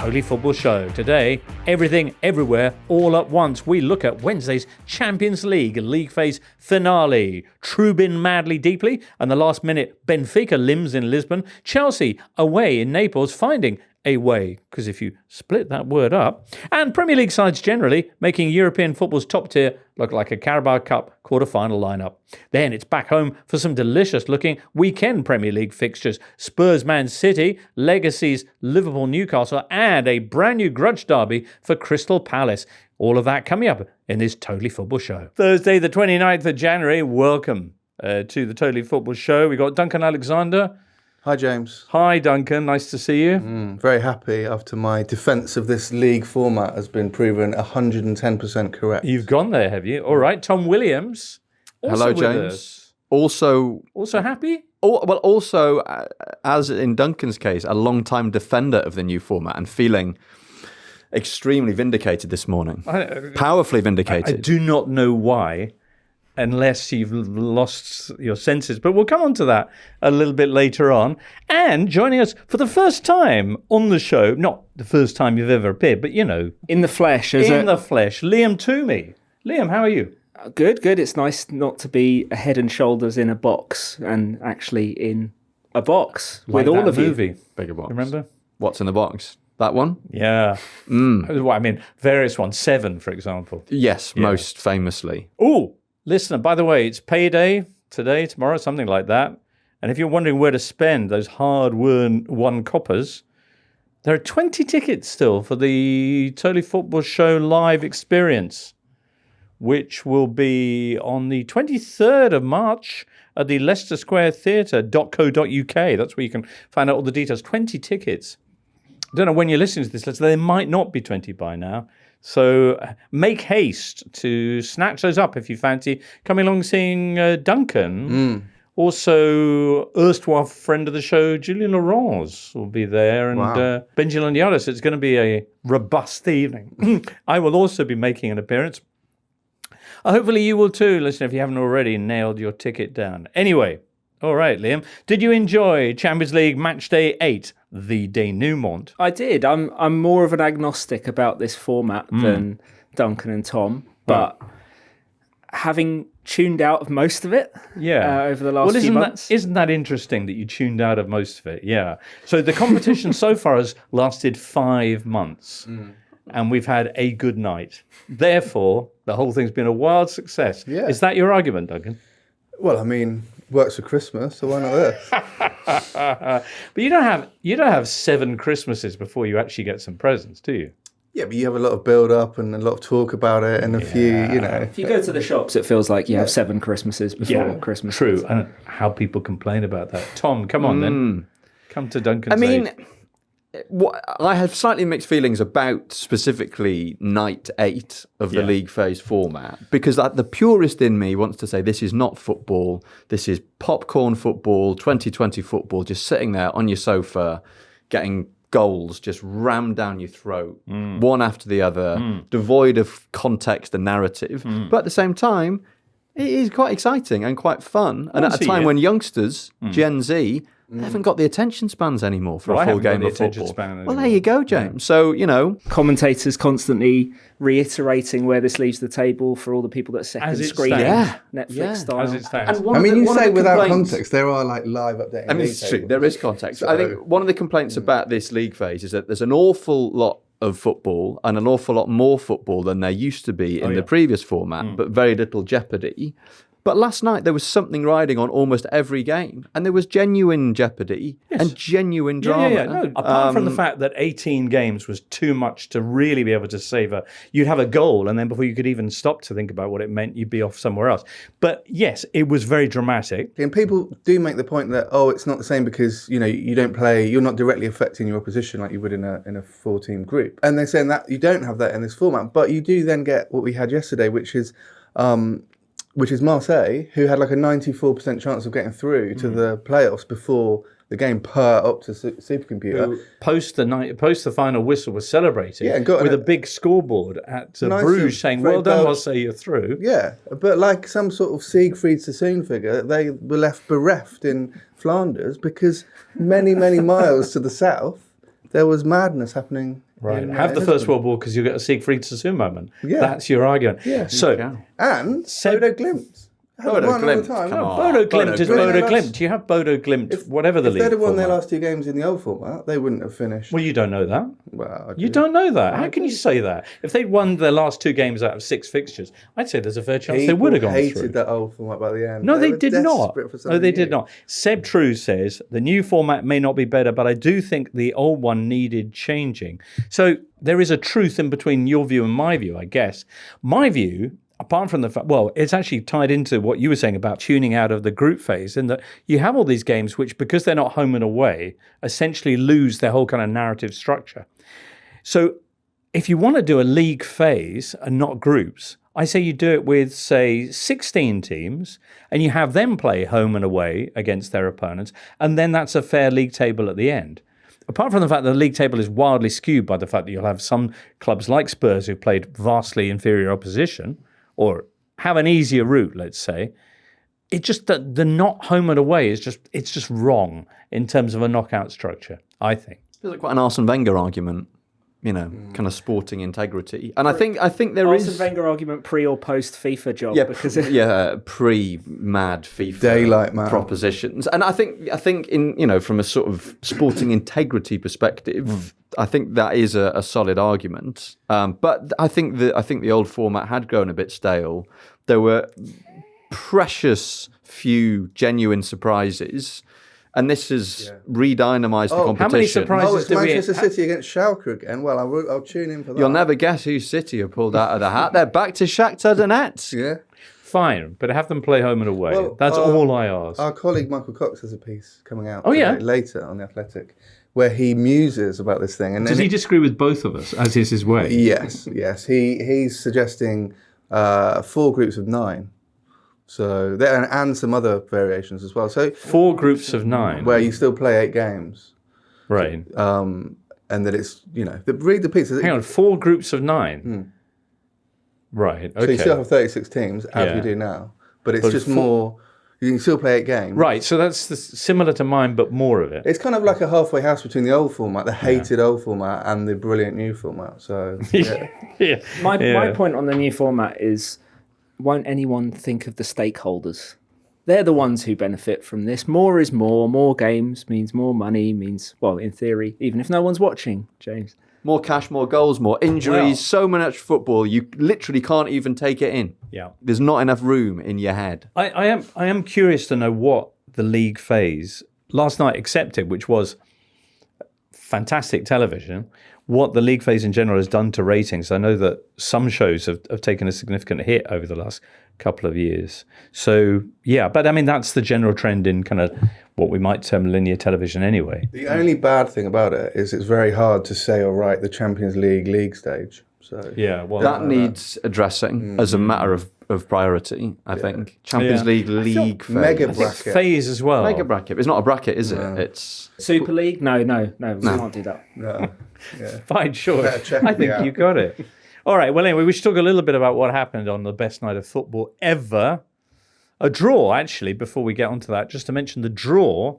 Totally Football Show. Today, everything, everywhere, all at once. We look at Wednesday's Champions League phase finale. Trubin madly deeply, and the last minute Benfica limbs in Lisbon. Chelsea away in Naples, finding a way, because if you split that word up, and Premier League sides generally making European football's top tier look like a Carabao Cup quarter-final lineup. Then it's back home for some delicious-looking weekend Premier League fixtures. Spurs Man City, Legacy's Liverpool Newcastle, and a brand new grudge derby for Crystal Palace. All of that coming up in this Totally Football Show. Thursday, the 29th of January, welcome to the Totally Football Show. We've got Duncan Alexander. Hi, James. Hi, Duncan. Nice to see you. Very happy after my defence of this league format has been proven 110% correct. You've gone there, have you? All right. Tom Williams. Hello, James. Also happy? Also, as in Duncan's case, a long-time defender of the new format and feeling extremely vindicated this morning. Powerfully vindicated. I do not know why, unless you've lost your senses. But we'll come on to that a little bit later on. And joining us for the first time on the show, not the first time you've ever appeared, but, you know. In the flesh, the flesh, Liam Twomey. Liam, how are you? Good. It's nice not to be a head and shoulders in a box and actually in a box like with all of movie. you. Bigger box. Remember? What's in the box? That one? Yeah. Well, I mean, various ones. 7, for example. Yes, most famously. Oh, listener, by the way, it's payday today, tomorrow, something like that. And if you're wondering where to spend those hard-won coppers, there are 20 tickets still for the Totally Football Show live experience, which will be on the 23rd of March at the Leicester Square Theatre.co.uk. That's where you can find out all the details. 20 tickets. I don't know when you're listening to this, there might not be 20 by now. So make haste to snatch those up if you fancy coming along seeing Duncan. Also, erstwhile friend of the show, Julian Laurence will be there, and Benji Lanyadis. It's going to be a robust evening. I will also be making an appearance. Hopefully you will too, listen, if you haven't already nailed your ticket down. Anyway, all right, Liam, did you enjoy Champions League Matchday 8, the denouement? I did. I'm more of an agnostic about this format than Duncan and Tom, but having tuned out of most of it over the last few months. Isn't that interesting that you tuned out of most of it? Yeah. So the competition so far has lasted 5 months. And we've had a good night. Therefore, the whole thing's been a wild success. Yeah. Is that your argument, Duncan? Well, I mean, works for Christmas, so why not this? But you don't have 7 Christmases before you actually get some presents, do you? Yeah, but you have a lot of build-up and a lot of talk about it and a few, If you go to the shops, it feels like you have 7 Christmases before Christmas. True. And how people complain about that. Tom, come on then. Come to Duncan's aid. I have slightly mixed feelings about specifically night 8 of the league phase format, because the purist in me wants to say this is not football, this is popcorn football, 2020 football, just sitting there on your sofa, getting goals just rammed down your throat, one after the other, devoid of context and narrative. But at the same time, it is quite exciting and quite fun. And at a time when youngsters, Gen Z, they haven't got the attention spans anymore for a full game of football. Well, there you go, James. So, commentators constantly reiterating where this leaves the table for all the people that are second screen, Netflix style. As it stands. I mean, you say without context, there are like live updating. I mean, it's true. There is context. I think one of the complaints about this league phase is that there's an awful lot of football and an awful lot more football than there used to be in the previous format, but very little jeopardy. But last night there was something riding on almost every game, and there was genuine jeopardy and genuine drama. No, apart from the fact that 18 games was too much to really be able to savour, you'd have a goal, and then before you could even stop to think about what it meant, you'd be off somewhere else. But yes, it was very dramatic. And people do make the point that it's not the same because you don't play, you're not directly affecting your opposition like you would in a 4-team group, and they're saying that you don't have that in this format, but you do then get what we had yesterday, which is Marseille, who had like a 94% chance of getting through to the playoffs before the game per up to supercomputer. Post the final whistle was celebrating with a big scoreboard at Bruges saying, well done, Marseille, you're through. Yeah, but like some sort of Siegfried Sassoon figure, they were left bereft in Flanders because many, many miles to the south, there was madness happening Right. Have the First World War because you get a Siegfried Sassoon moment. Yeah. That's your argument. Yeah. So, and Bodo Glimt. Bodo Glimt. Bodo Glimt is Bodo Glimt. You have Bodo Glimt, whatever the league. If they'd have won their last 2 games in the old format, they wouldn't have finished. Well, you don't know that. Well, you don't know that. How can you say that? If they'd won their last 2 games out of 6 fixtures, I'd say there's a fair chance they would have gone through. People hated that old format by the end. No, they did not. No, they did not. Seb True says, the new format may not be better, but I do think the old one needed changing. So there is a truth in between your view and my view, I guess. My view, apart from the fact, well, it's actually tied into what you were saying about tuning out of the group phase, in that you have all these games which, because they're not home and away, essentially lose their whole kind of narrative structure. So if you want to do a league phase and not groups, I say you do it with, say, 16 teams, and you have them play home and away against their opponents, and then that's a fair league table at the end. Apart from the fact that the league table is wildly skewed by the fact that you'll have some clubs like Spurs who've played vastly inferior opposition, or have an easier route, let's say, it just the not home and away is just wrong in terms of a knockout structure, I think. Feels like quite an Arsene Wenger argument, kind of sporting integrity. And I think there is Arsene Wenger argument pre or post FIFA job. Yeah, pre-mad FIFA daylight man propositions. And I think in from a sort of sporting integrity perspective, I think that is a solid argument. But I think the old format had grown a bit stale. There were precious few genuine surprises. And this has re-dynamised the competition. How many surprises it's Manchester City against Schalke again. Well, I'll tune in for that. You'll never guess who City have pulled out of the hat. They're back to Shakhtar Donetsk. Yeah. Fine, but have them play home and away. Well, that's all I ask. Our colleague Michael Cox has a piece coming out later on The Athletic, where he muses about this thing. And does he disagree with both of us, as is his way? Yes. He's suggesting 4 groups of 9. So there, and some other variations as well. So 4 groups of 9, where you still play 8 games, right? And that it's read the piece. Hang on, 4 groups of 9, right? Okay. So you still have 36 teams as we do now, but it's just more. You can still play 8 games, right? So that's similar to mine, but more of it. It's kind of like a halfway house between the old format, the hated old format, and the brilliant new format. So My point on the new format is, won't anyone think of the stakeholders? They're the ones who benefit from this. More is more. More games means more money, means, well, in theory, even if no one's watching, James. More cash, more goals, more injuries, so much football, you literally can't even take it in. Yeah. There's not enough room in your head. I am curious to know what the league phase, last night accepted, which was fantastic television, what the league phase in general has done to ratings. I know that some shows have taken a significant hit over the last couple of years. So, but I mean, that's the general trend in kind of what we might term linear television anyway. The only bad thing about it is it's very hard to say or write the Champions League stage. So that needs addressing as a matter of priority, I think. Champions League phase. Mega bracket. Phase as well. Mega bracket. It's not a bracket, is it? It's Super League? No, we can't do that. No. Fine, sure. I think you got it. All right, well, anyway, we should talk a little bit about what happened on the best night of football ever. A draw, actually, before we get onto that. Just to mention, the draw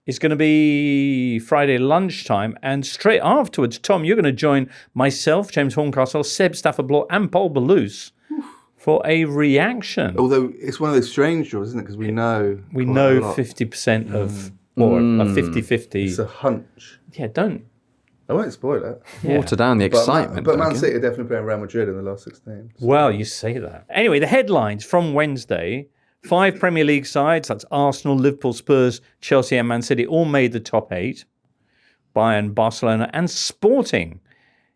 is going to be Friday lunchtime, and straight afterwards, Tom, you're going to join myself, James Horncastle, Seb Stafford-Bloor, and Paul Balouse for a reaction. Although it's one of those strange draws, isn't it? Because we know 50% of, or a 50-50. It's a hunch. Yeah, don't. I won't spoil it. Water down the excitement. But Man City are definitely playing Real Madrid in the last 16. So. Well, you say that. Anyway, the headlines from Wednesday: 5 Premier League sides, that's Arsenal, Liverpool, Spurs, Chelsea and Man City, all made the top 8. Bayern, Barcelona and Sporting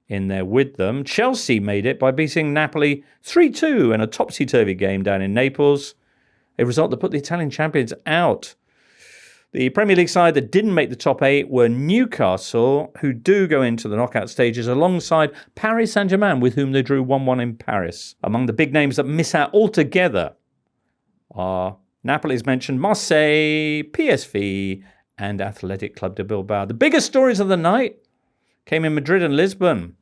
in there with them. Chelsea made it by beating Napoli 3-2 in a topsy-turvy game down in Naples, a result that put the Italian champions out. The Premier League side that didn't make the top 8 were Newcastle, who do go into the knockout stages, alongside Paris Saint-Germain, with whom they drew 1-1 in Paris. Among the big names that miss out altogether are Napoli's mentioned, Marseille, PSV, and Athletic Club de Bilbao. The biggest stories of the night came in Madrid and Lisbon.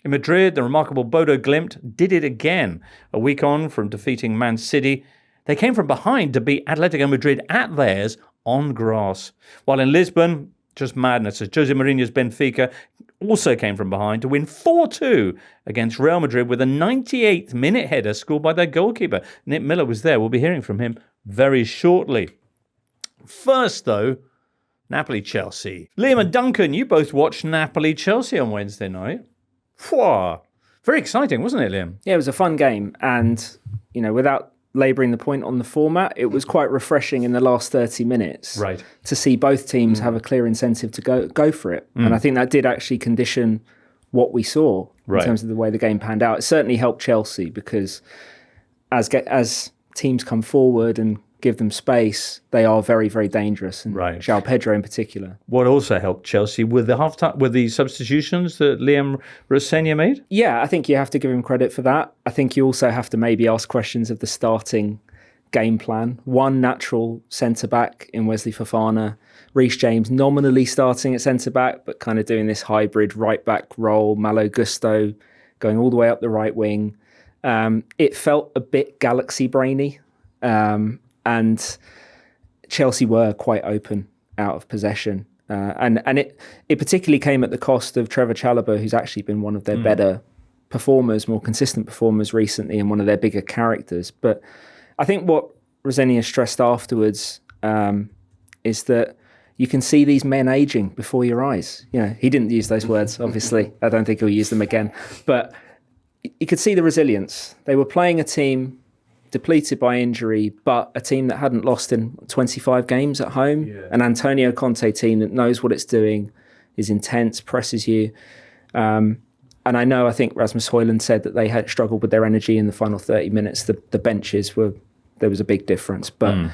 In Madrid, the remarkable Bodo Glimt did it again. A week on from defeating Man City, they came from behind to beat Atletico Madrid at theirs on grass. While in Lisbon, Just madness. As Jose Mourinho's Benfica also came from behind to win 4-2 against Real Madrid with a 98th minute header scored by their goalkeeper. Nick Miller was there. We'll be hearing from him very shortly. First, though, Napoli-Chelsea. Liam and Duncan, you both watched Napoli-Chelsea on Wednesday night. Phew. Very exciting, wasn't it, Liam? Yeah, it was a fun game. And, without labouring the point on the format, it was quite refreshing in the last 30 minutes to see both teams have a clear incentive to go for it. And I think that did actually condition what we saw in terms of the way the game panned out. It certainly helped Chelsea because as teams come forward and give them space, they are very, very dangerous. And João Pedro in particular. What also helped Chelsea with the substitutions that Liam Rosenior made? Yeah, I think you have to give him credit for that. I think you also have to maybe ask questions of the starting game plan. One natural centre-back in Wesley Fofana, Reece James nominally starting at centre-back, but kind of doing this hybrid right-back role, Malo Gusto going all the way up the right wing. It felt a bit galaxy-brainy. And Chelsea were quite open out of possession. And it particularly came at the cost of Trevor Chalobah, who's actually been one of their better performers, more consistent performers recently and one of their bigger characters. But I think what Rosenior stressed afterwards is that you can see these men aging before your eyes. He didn't use those words, obviously. I don't think he'll use them again. But you could see the resilience. They were playing a team depleted by injury, but a team that hadn't lost in 25 games at home. Yeah. An Antonio Conte team that knows what it's doing, is intense, presses you. And I think Rasmus Højlund said that they had struggled with their energy in the final 30 minutes. The benches there was a big difference. But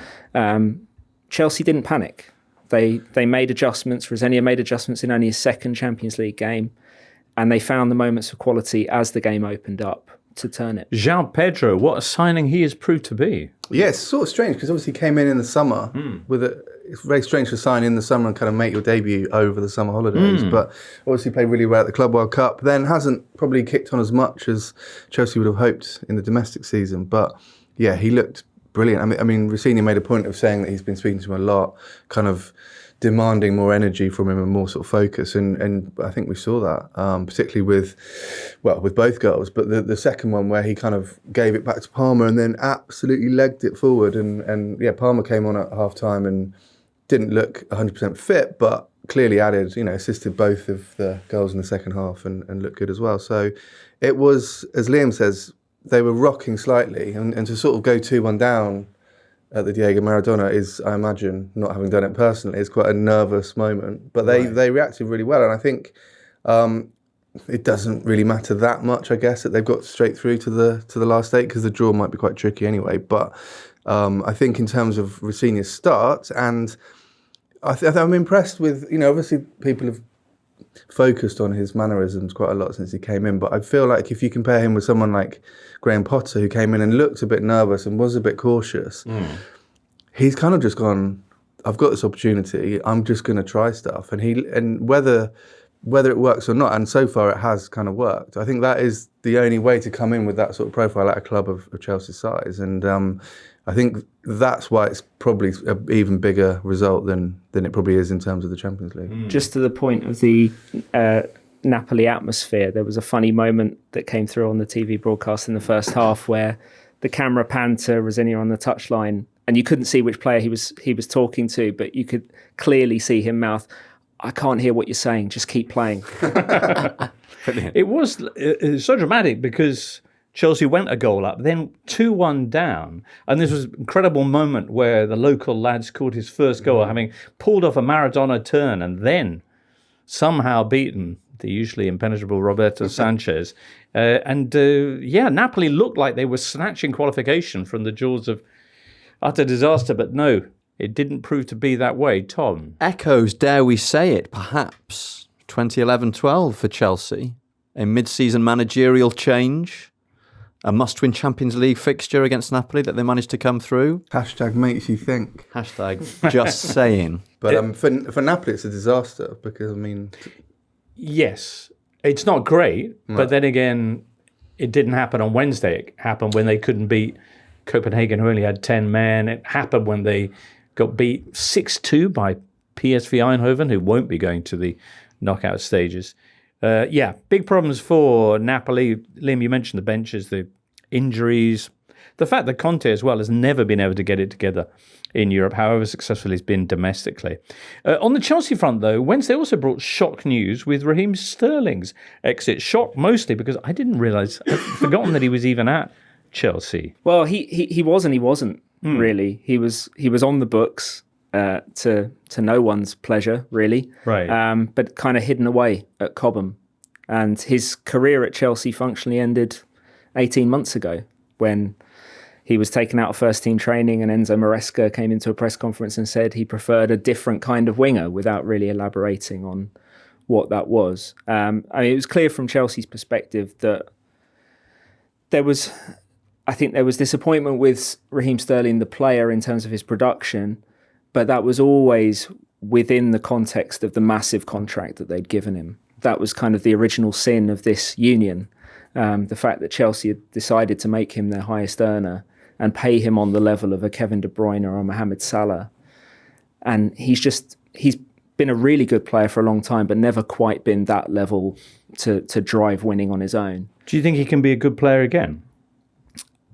Chelsea didn't panic. They made adjustments. Rosenior made adjustments in only his second Champions League game. And they found the moments of quality as the game opened up to turn it. João Pedro, what a signing he has proved to be. Yeah, it's sort of strange because obviously he came in the summer it's very strange to sign in the summer and kind of make your debut over the summer holidays, but obviously played really well at the Club World Cup, then hasn't probably kicked on as much as Chelsea would have hoped in the domestic season, but yeah, he looked brilliant. I mean, Rosenior made a point of saying that he's been speaking to him a lot, kind of demanding more energy from him and more sort of focus, and I think we saw that, particularly with both goals, but the second one where he kind of gave it back to Palmer and then absolutely legged it forward, and Palmer came on at half time and didn't look 100% fit, but clearly added, assisted both of the goals in the second half and looked good as well. So it was, as Liam says, they were rocking slightly, and to sort of go 2-1 down at the Diego Maradona is, I imagine, not having done it personally, is quite a nervous moment. But they reacted really well, and I think it doesn't really matter that much, I guess, that they've got straight through to the last 8 because the draw might be quite tricky anyway. But I think in terms of Rosenior's start, and I'm impressed with, obviously people have focused on his mannerisms quite a lot since he came in, but I feel like if you compare him with someone like Graham Potter, who came in and looked a bit nervous and was a bit cautious, he's kind of just gone, I've got this opportunity, I'm just going to try stuff, and whether it works or not, and so far it has kind of worked. I think that is the only way to come in with that sort of profile at a club of Chelsea's size, and I think that's why it's probably an even bigger result than it probably is in terms of the Champions League. Just to the point of the Napoli atmosphere, there was a funny moment that came through on the TV broadcast in the first half where the camera panned to Rosenior on the touchline, and you couldn't see which player he was talking to, but you could clearly see him mouth, "I can't hear what you're saying, just keep playing." It was so dramatic because Chelsea went a goal up, then 2-1 down. And this was an incredible moment where the local lad scored his first goal, having pulled off a Maradona turn and then somehow beaten the usually impenetrable Roberto Sanchez. Napoli looked like they were snatching qualification from the jaws of utter disaster, but no, it didn't prove to be that way. Tom? Echoes, dare we say it, perhaps 2011-12 for Chelsea. A mid-season managerial change. A must-win Champions League fixture against Napoli that they managed to come through. # makes you think. # just saying. But for Napoli, it's a disaster because, Yes, it's not great, but then again, it didn't happen on Wednesday. It happened when they couldn't beat Copenhagen, who only had 10 men. It happened when they got beat 6-2 by PSV Eindhoven, who won't be going to the knockout stages. Big problems for Napoli. Liam, you mentioned the benches, the injuries, the fact that Conte as well has never been able to get it together in Europe, however successful he's been domestically. On the Chelsea front, though, Wednesday also brought shock news with Raheem Sterling's exit. Shock mostly because I didn't realise, I'd forgotten that he was even at Chelsea. Well, he was and he wasn't, really. He was on the books to no one's pleasure, really. Right. But kind of hidden away at Cobham. And his career at Chelsea functionally ended 18 months ago when he was taken out of first-team training and Enzo Maresca came into a press conference and said he preferred a different kind of winger without really elaborating on what that was. It was clear from Chelsea's perspective that there was disappointment with Raheem Sterling, the player, in terms of his production, but that was always within the context of the massive contract that they'd given him. That was kind of the original sin of this union, the fact that Chelsea had decided to make him their highest earner and pay him on the level of a Kevin De Bruyne or a Mohamed Salah. And he's been a really good player for a long time, but never quite been that level to drive winning on his own. Do you think he can be a good player again?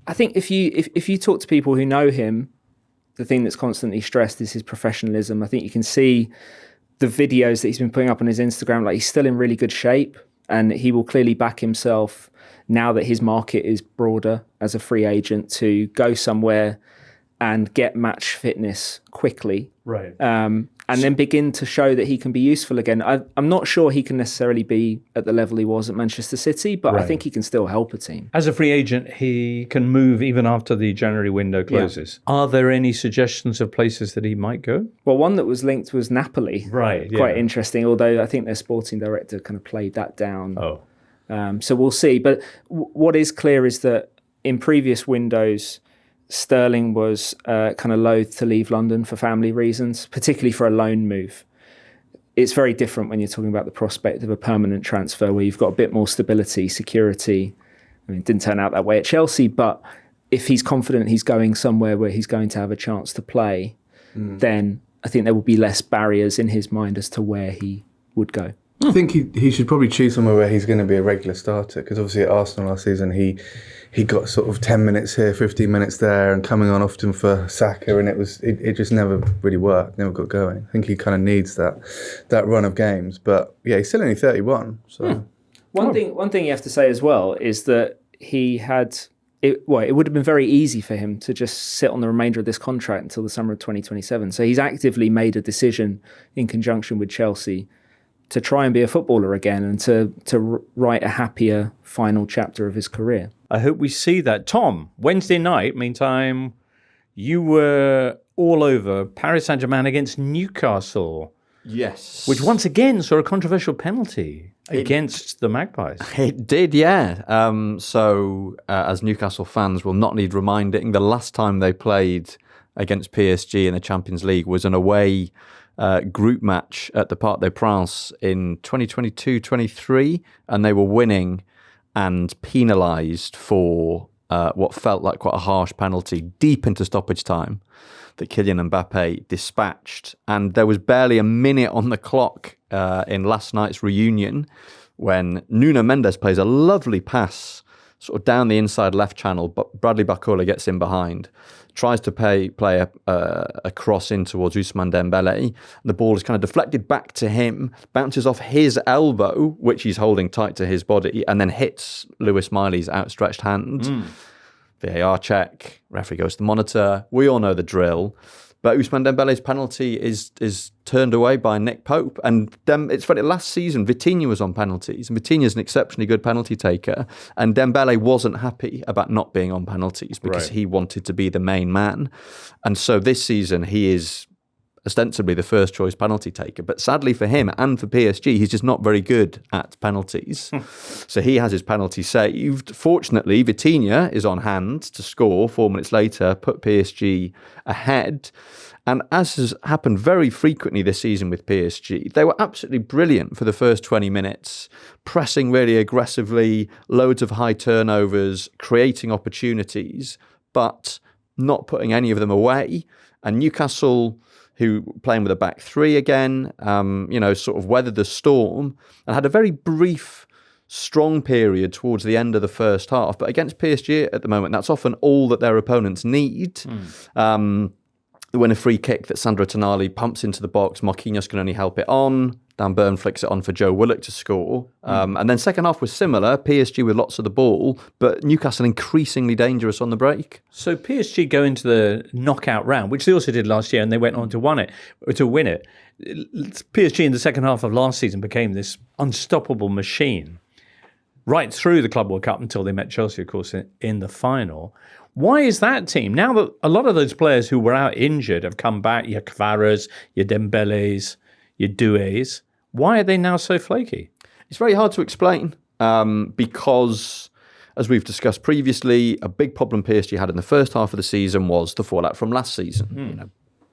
I think if you talk to people who know him, the thing that's constantly stressed is his professionalism. I think you can see the videos that he's been putting up on his Instagram, like he's still in really good shape, and he will clearly back himself now that his market is broader as a free agent to go somewhere and get match fitness quickly. Right. And then begin to show that he can be useful again. I'm not sure he can necessarily be at the level he was at Manchester City, but I think he can still help a team. As a free agent, he can move even after the January window closes. Yeah. Are there any suggestions of places that he might go? Well, one that was linked was Napoli. Right. Quite interesting, although I think their sporting director kind of played that down. Oh. So we'll see. But what is clear is that in previous windows, Sterling was kind of loath to leave London for family reasons, particularly for a loan move. It's very different when you're talking about the prospect of a permanent transfer where you've got a bit more stability, security. I mean, it didn't turn out that way at Chelsea, but if he's confident he's going somewhere where he's going to have a chance to play, then I think there will be less barriers in his mind as to where he would go. I think he should probably choose somewhere where he's going to be a regular starter, because obviously at Arsenal last season he got sort of 10 minutes here, 15 minutes there, and coming on often for Saka, and it just never really worked, never got going. I think he kind of needs that run of games, but yeah, he's still only 31. So one thing you have to say as well is that he had it would have been very easy for him to just sit on the remainder of this contract until the summer of 2027. So he's actively made a decision in conjunction with Chelsea to try and be a footballer again and to write a happier final chapter of his career. I hope we see that. Tom, Wednesday night, meantime, you were all over Paris Saint-Germain against Newcastle. Yes. Which once again saw a controversial penalty against the Magpies. It did, yeah. As Newcastle fans will not need reminding, the last time they played against PSG in the Champions League was an away group match at the Parc des Princes in 2022-23, and they were winning and penalised for what felt like quite a harsh penalty deep into stoppage time that Kylian Mbappe dispatched. And there was barely a minute on the clock in last night's reunion when Nuno Mendes plays a lovely pass sort of down the inside left channel, but Bradley Barcola gets in behind, tries to play a cross in towards Ousmane Dembele. The ball is kind of deflected back to him, bounces off his elbow, which he's holding tight to his body, and then hits Lewis Miley's outstretched hand. VAR check, referee goes to the monitor. We all know the drill. But Ousmane Dembele's penalty is turned away by Nick Pope. And it's funny, last season, Vitinha was on penalties. And Vitinha's an exceptionally good penalty taker. And Dembele wasn't happy about not being on penalties because he wanted to be the main man. And so this season, he is ostensibly the first choice penalty taker. But sadly for him and for PSG, he's just not very good at penalties. So he has his penalty saved. Fortunately, Vitinha is on hand to score 4 minutes later, put PSG ahead. And as has happened very frequently this season with PSG, they were absolutely brilliant for the first 20 minutes, pressing really aggressively, loads of high turnovers, creating opportunities, but not putting any of them away. And Newcastle who playing with a back three again, sort of weathered the storm and had a very brief, strong period towards the end of the first half. But against PSG at the moment, that's often all that their opponents need. They win a free kick that Sandro Tonali pumps into the box. Marquinhos can only help it on. Dan Burn flicks it on for Joe Willock to score. And then second half was similar. PSG with lots of the ball, but Newcastle increasingly dangerous on the break. So PSG go into the knockout round, which they also did last year, and they went on to win it. PSG in the second half of last season became this unstoppable machine right through the Club World Cup until they met Chelsea, of course, in the final. Why is that team, now that a lot of those players who were out injured have come back, your Kvaras, your Dembeles, your Doués, why are they now so flaky? It's very hard to explain because, as we've discussed previously, a big problem PSG had in the first half of the season was the fallout from last season.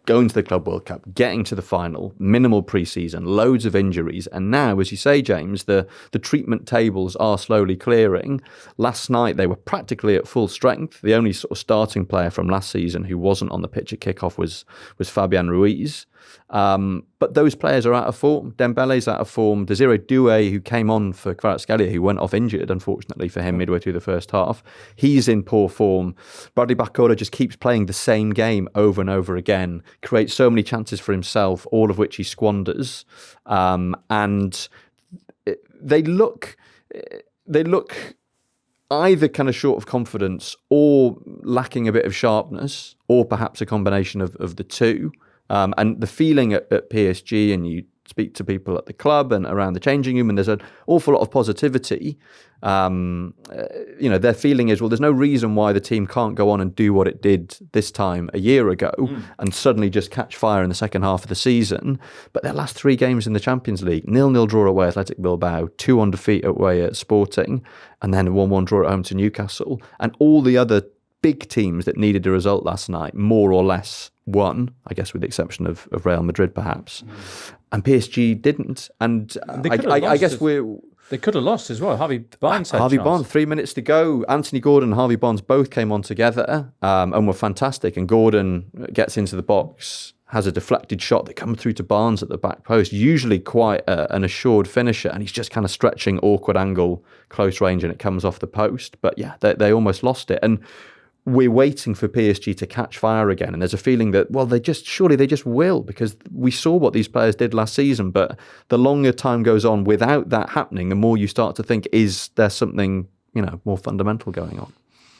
Going to the Club World Cup, getting to the final, minimal pre-season, loads of injuries. And now, as you say, James, the treatment tables are slowly clearing. Last night, they were practically at full strength. The only sort of starting player from last season who wasn't on the pitch at kickoff was Fabian Ruiz. But those players are out of form. Dembele's out of form. Desiree Doué, who came on for Kvaratskhelia, who went off injured, unfortunately for him, midway through the first half. He's in poor form. Bradley Barcola just keeps playing the same game over and over again, creates so many chances for himself, all of which he squanders. And they look either kind of short of confidence or lacking a bit of sharpness, or perhaps a combination of the two. And the feeling at PSG, and you speak to people at the club and around the changing room, and there's an awful lot of positivity. Their feeling is, well, there's no reason why the team can't go on and do what it did this time a year ago and suddenly just catch fire in the second half of the season. But their last 3 games in the Champions League, 0-0 draw away at Athletic Bilbao, 2-1 defeat away at Sporting, and then a 1-1 draw at home to Newcastle. And all the other big teams that needed a result last night, more or less, won, I guess with the exception of Real Madrid, perhaps. And PSG didn't. And I guess they could have lost as well. Harvey Barnes had Harvey a chance. Barnes, 3 minutes to go. Anthony Gordon and Harvey Barnes both came on together and were fantastic. And Gordon gets into the box, has a deflected shot that comes through to Barnes at the back post, usually quite an assured finisher, and he's just kind of stretching awkward angle, close range, and it comes off the post. But yeah, they almost lost it. And we're waiting for PSG to catch fire again. And there's a feeling that, well, they just will, because we saw what these players did last season. But the longer time goes on without that happening, the more you start to think, is there something, more fundamental going on?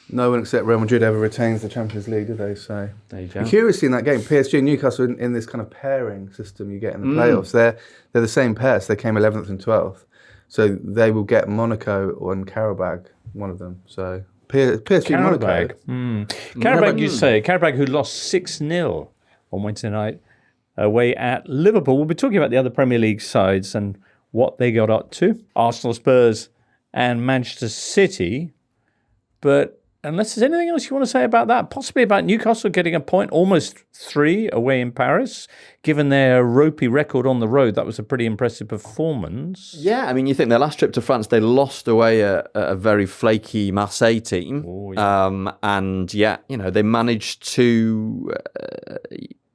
No one except Real Madrid ever retains the Champions League, do they? So there you go. Curiously, in that game, PSG and Newcastle in this kind of pairing system you get in the playoffs, they're the same pair. So they came 11th and 12th. So they will get Monaco and Karabakh, one of them. So PSG Monaco. Karabakh, you say. Karabakh, who lost 6-0 on Wednesday night away at Liverpool. We'll be talking about the other Premier League sides and what they got up to. Arsenal, Spurs and Manchester City. But unless there's anything else you want to say about that, possibly about Newcastle getting a point, almost 3 away in Paris. Given their ropey record on the road, that was a pretty impressive performance. Yeah, I mean, you think their last trip to France, they lost away a very flaky Marseille team. Oh, yeah. They managed to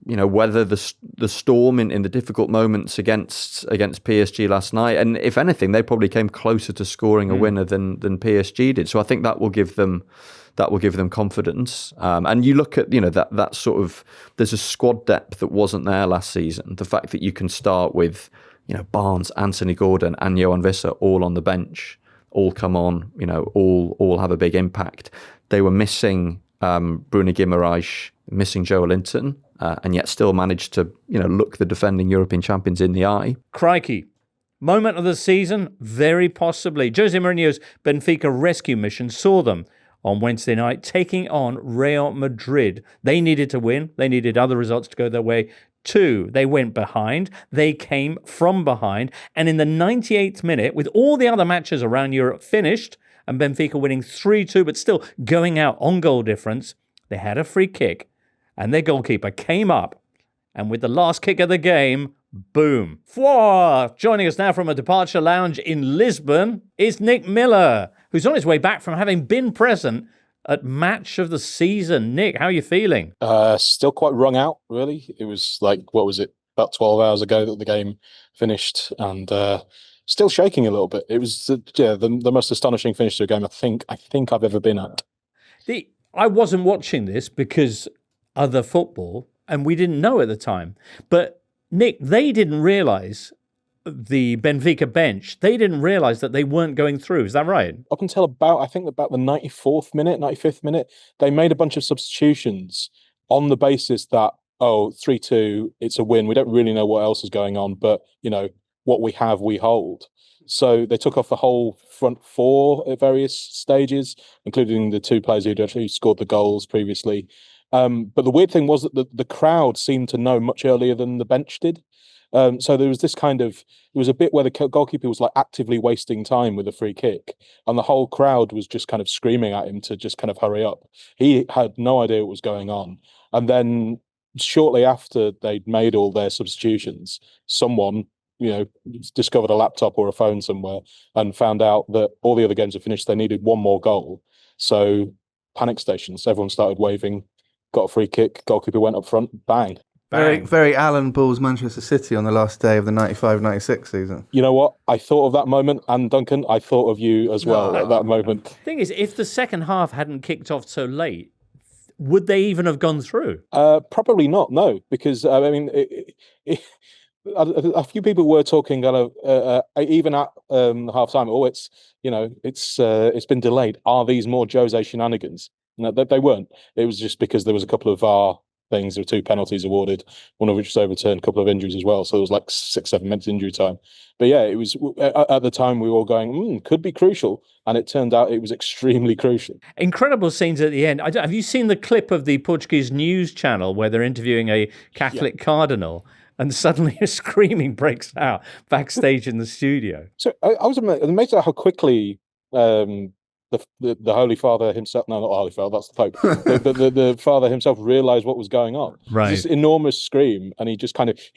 weather the storm in the difficult moments against PSG last night. And if anything, they probably came closer to scoring a winner than PSG did. So I think that will give them confidence. And you look at that sort of, there's a squad depth that wasn't there last season. The fact that you can start with Barnes, Anthony Gordon, and Johan Visser all on the bench, all come on, all have a big impact. They were missing Bruno Guimaraes, missing Joe Linton. And yet still managed to, look the defending European champions in the eye. Crikey. Moment of the season? Very possibly. Jose Mourinho's Benfica rescue mission saw them on Wednesday night taking on Real Madrid. They needed to win. They needed other results to go their way too. They went behind. They came from behind. And in the 98th minute, with all the other matches around Europe finished, and Benfica winning 3-2, but still going out on goal difference, they had a free kick. And their goalkeeper came up, and with the last kick of the game, boom. Joining us now from a departure lounge in Lisbon is Nick Miller, who's on his way back from having been present at match of the season. Nick, how are you feeling? Still quite wrung out, really. It was like, what was it, about 12 hours ago that the game finished, and still shaking a little bit. It was the most astonishing finish to a game I think I've ever been at. I wasn't watching this because other football, and we didn't know at the time. But Nick, they didn't realise, the Benfica bench, they didn't realise that they weren't going through. Is that right? Up until about the 94th minute, 95th minute, they made a bunch of substitutions on the basis that, 3-2, it's a win. We don't really know what else is going on, but, what we have, we hold. So they took off the whole front four at various stages, including the two players who'd actually scored the goals previously. But the weird thing was that the crowd seemed to know much earlier than the bench did. So there was this it was a bit where the goalkeeper was like actively wasting time with a free kick, and the whole crowd was just kind of screaming at him to just kind of hurry up. He had no idea what was going on. And then shortly after they'd made all their substitutions, someone, discovered a laptop or a phone somewhere and found out that all the other games had finished. They needed one more goal. So panic stations, everyone started waving, got a free kick, goalkeeper went up front, bang. Very, very Alan Ball's Manchester City on the last day of the 95-96 season. You know what? I thought of that moment, and Duncan, I thought of you as well at that moment. The thing is, if the second half hadn't kicked off so late, would they even have gone through? Probably not, no, because, a few people were talking even at half time. It's been delayed. Are these more Jose shenanigans? No, they weren't. It was just because there was a couple of VAR things. There were 2 penalties awarded, one of which was overturned, a couple of injuries as well. So there was like 6-7 minutes injury time. But yeah, it was at the time we were all going, could be crucial, and it turned out it was extremely crucial. Incredible scenes at the end. Have you seen the clip of the Portuguese news channel where they're interviewing a Catholic cardinal? And suddenly a screaming breaks out backstage in the studio. So I was amazed at how quickly the Holy Father himself, no, not Holy Father, that's the Pope, the Father himself realised what was going on. Right. This enormous scream, and he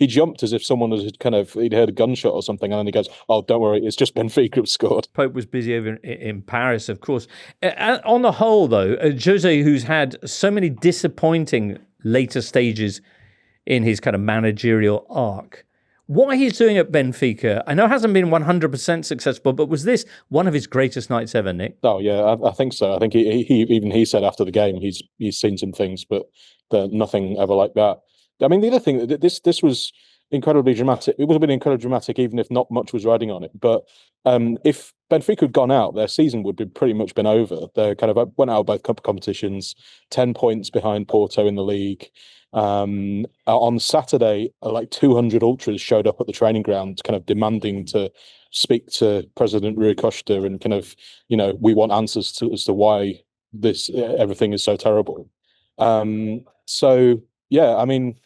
jumped as if someone he'd heard a gunshot or something, and then he goes, "Oh, don't worry, it's just Benfica have scored." Pope was busy over in Paris, of course. On the whole, though, Jose, who's had so many disappointing later stages in his kind of managerial arc, what he's doing at Benfica, I know it hasn't been 100% successful, but was this one of his greatest nights ever, Nick? Oh yeah, I think so. I think he said after the game he's seen some things, but nothing ever like that. I mean, the other thing, this was incredibly dramatic. It would have been incredibly dramatic even if not much was riding on it. But if Benfica had gone out, their season would be pretty much been over. They kind of went out of both cup competitions, 10 points behind Porto in the league. On Saturday, like 200 ultras showed up at the training ground, kind of demanding to speak to President Rui Costa and kind of, we want answers as to why everything is so terrible. So yeah, I mean,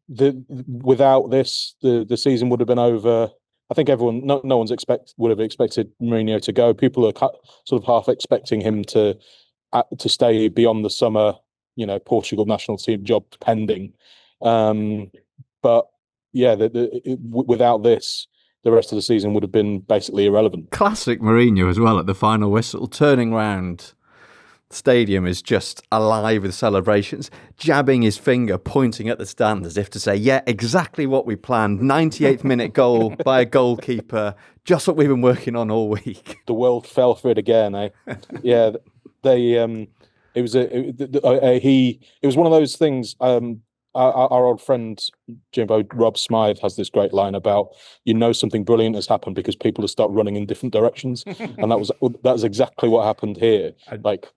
without this, the season would have been over. I think no one's would have expected Mourinho to go. People are sort of half expecting him to stay beyond the summer. Portugal national team job pending. But yeah, without this, the rest of the season would have been basically irrelevant. Classic Mourinho as well at the final whistle, turning round. The stadium is just alive with celebrations, jabbing his finger, pointing at the stand as if to say, yeah, exactly what we planned. 98th minute goal by a goalkeeper, just what we've been working on all week. The world fell for it again, eh? Yeah, they... It was one of those things. Our old friend Jimbo, Rob Smythe, has this great line about something brilliant has happened because people have started running in different directions, and that's exactly what happened here. Like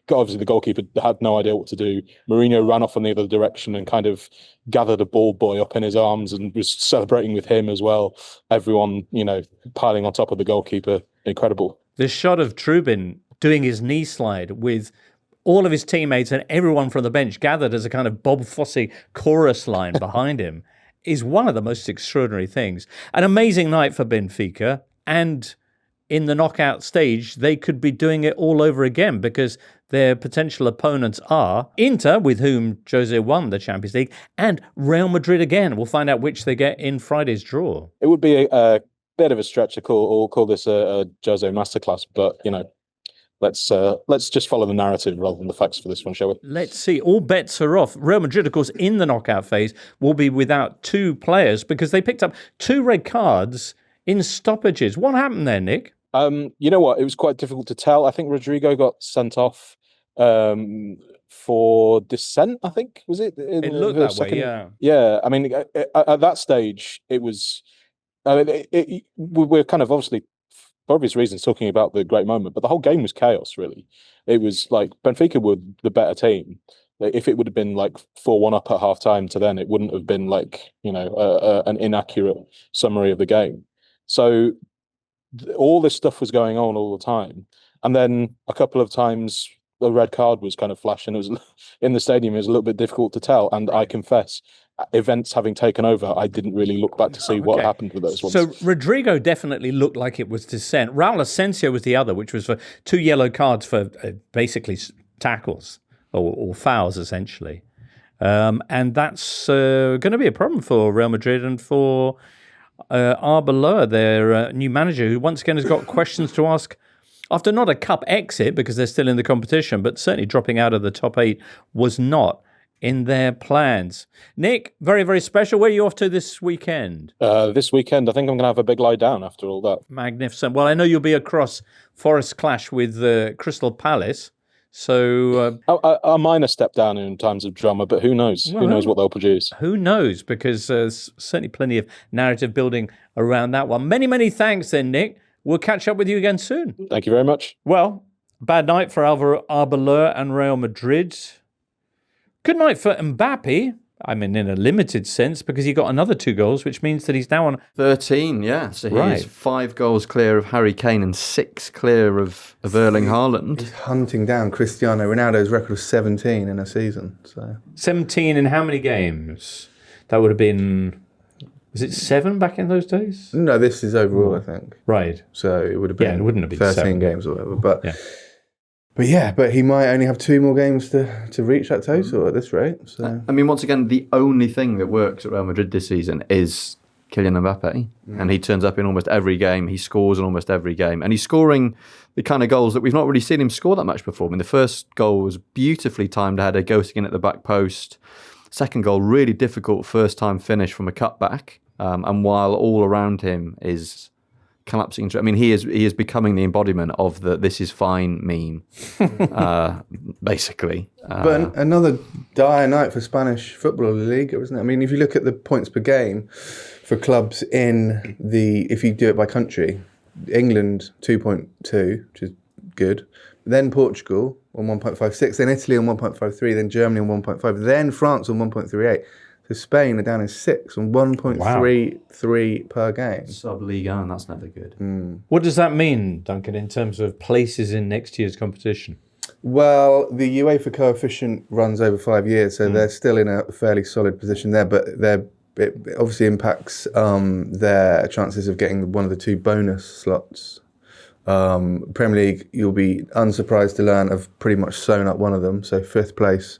obviously the goalkeeper had no idea what to do. Mourinho ran off in the other direction and kind of gathered a ball boy up in his arms and was celebrating with him as well. Everyone, piling on top of the goalkeeper. Incredible. The shot of Trubin doing his knee slide with all of his teammates and everyone from the bench gathered as a kind of Bob Fosse chorus line behind him is one of the most extraordinary things. An amazing night for Benfica, and in the knockout stage, they could be doing it all over again because their potential opponents are Inter, with whom Jose won the Champions League, and Real Madrid again. We'll find out which they get in Friday's draw. It would be a bit of a stretch to call this a Jose masterclass, but, let's just follow the narrative rather than the facts for this one, shall we? Let's see. All bets are off. Real Madrid, of course, in the knockout phase, will be without 2 players because they picked up 2 red cards in stoppages. What happened there, Nick? You know what? It was quite difficult to tell. I think Rodrigo got sent off for dissent, I think, was it? It looked that way, yeah. Yeah, I mean, at that stage, it was... we're kind of obviously, for obvious reasons, talking about the great moment, but the whole game was chaos, really. It was like Benfica were the better team. If it would have been like 4-1 up at half-time to then, it wouldn't have been like, an inaccurate summary of the game. So all this stuff was going on all the time. And then a couple of times the red card was kind of flashing. It was in the stadium. It was a little bit difficult to tell. And I confess, events having taken over, I didn't really look back to see what happened with those ones. So Rodrigo definitely looked like it was dissent. Raul Asensio was the other, which was for 2 yellow cards for basically tackles or fouls, essentially. And that's going to be a problem for Real Madrid and for Arbeloa, their new manager, who once again has got questions to ask after not a cup exit because they're still in the competition, but certainly dropping out of the top 8 was not in their plans. Nick, very, very special. Where are you off to this weekend? This weekend, I think I'm going to have a big lie down after all that. Magnificent. Well, I know you'll be across Forest clash with Crystal Palace. So a minor step down in times of drama, but who knows? Who knows what they'll produce? Who knows? Because there's certainly plenty of narrative building around that one. Many, many thanks then, Nick. We'll catch up with you again soon. Thank you very much. Well, bad night for Arbeloa and Real Madrid. Good night for Mbappe. I mean, in a limited sense, because he got another 2 goals, which means that he's now on 13, yeah. So he is 5 goals clear of Harry Kane and 6 clear of Erling Haaland. He's hunting down Cristiano Ronaldo's record of 17 in a season. So 17 in how many games? That would have been... Was it 7 back in those days? No, this is overall, I think. Right. So it would have been, it wouldn't have been 13 7 games or whatever. But he might only have 2 more games to reach that total at this rate. So I mean, once again, the only thing that works at Real Madrid this season is Kylian Mbappe. And he turns up in almost every game. He scores in almost every game. And he's scoring the kind of goals that we've not really seen him score that much before. I mean, the first goal was beautifully timed header, ghosting in at the back post. Second goal, really difficult first-time finish from a cutback. And while all around him is collapsing, I mean, he is becoming the embodiment of the "this is fine" meme, basically. But another dire night for Spanish football league, isn't it? I mean, if you look at the points per game for clubs in if you do it by country, England 2.2, which is good. Then Portugal on 1.56, then Italy on 1.53, then Germany on 1.5, then France on 1.38. So Spain are down in 6 on 1.33 per game. Sub-Liga, and that's never good. What does that mean, Duncan, in terms of places in next year's competition? Well, the UEFA coefficient runs over 5 years, so they're still in a fairly solid position there, but it obviously impacts their chances of getting one of the 2 bonus slots. Premier League, you'll be unsurprised to learn, have pretty much sewn up one of them, so 5th place,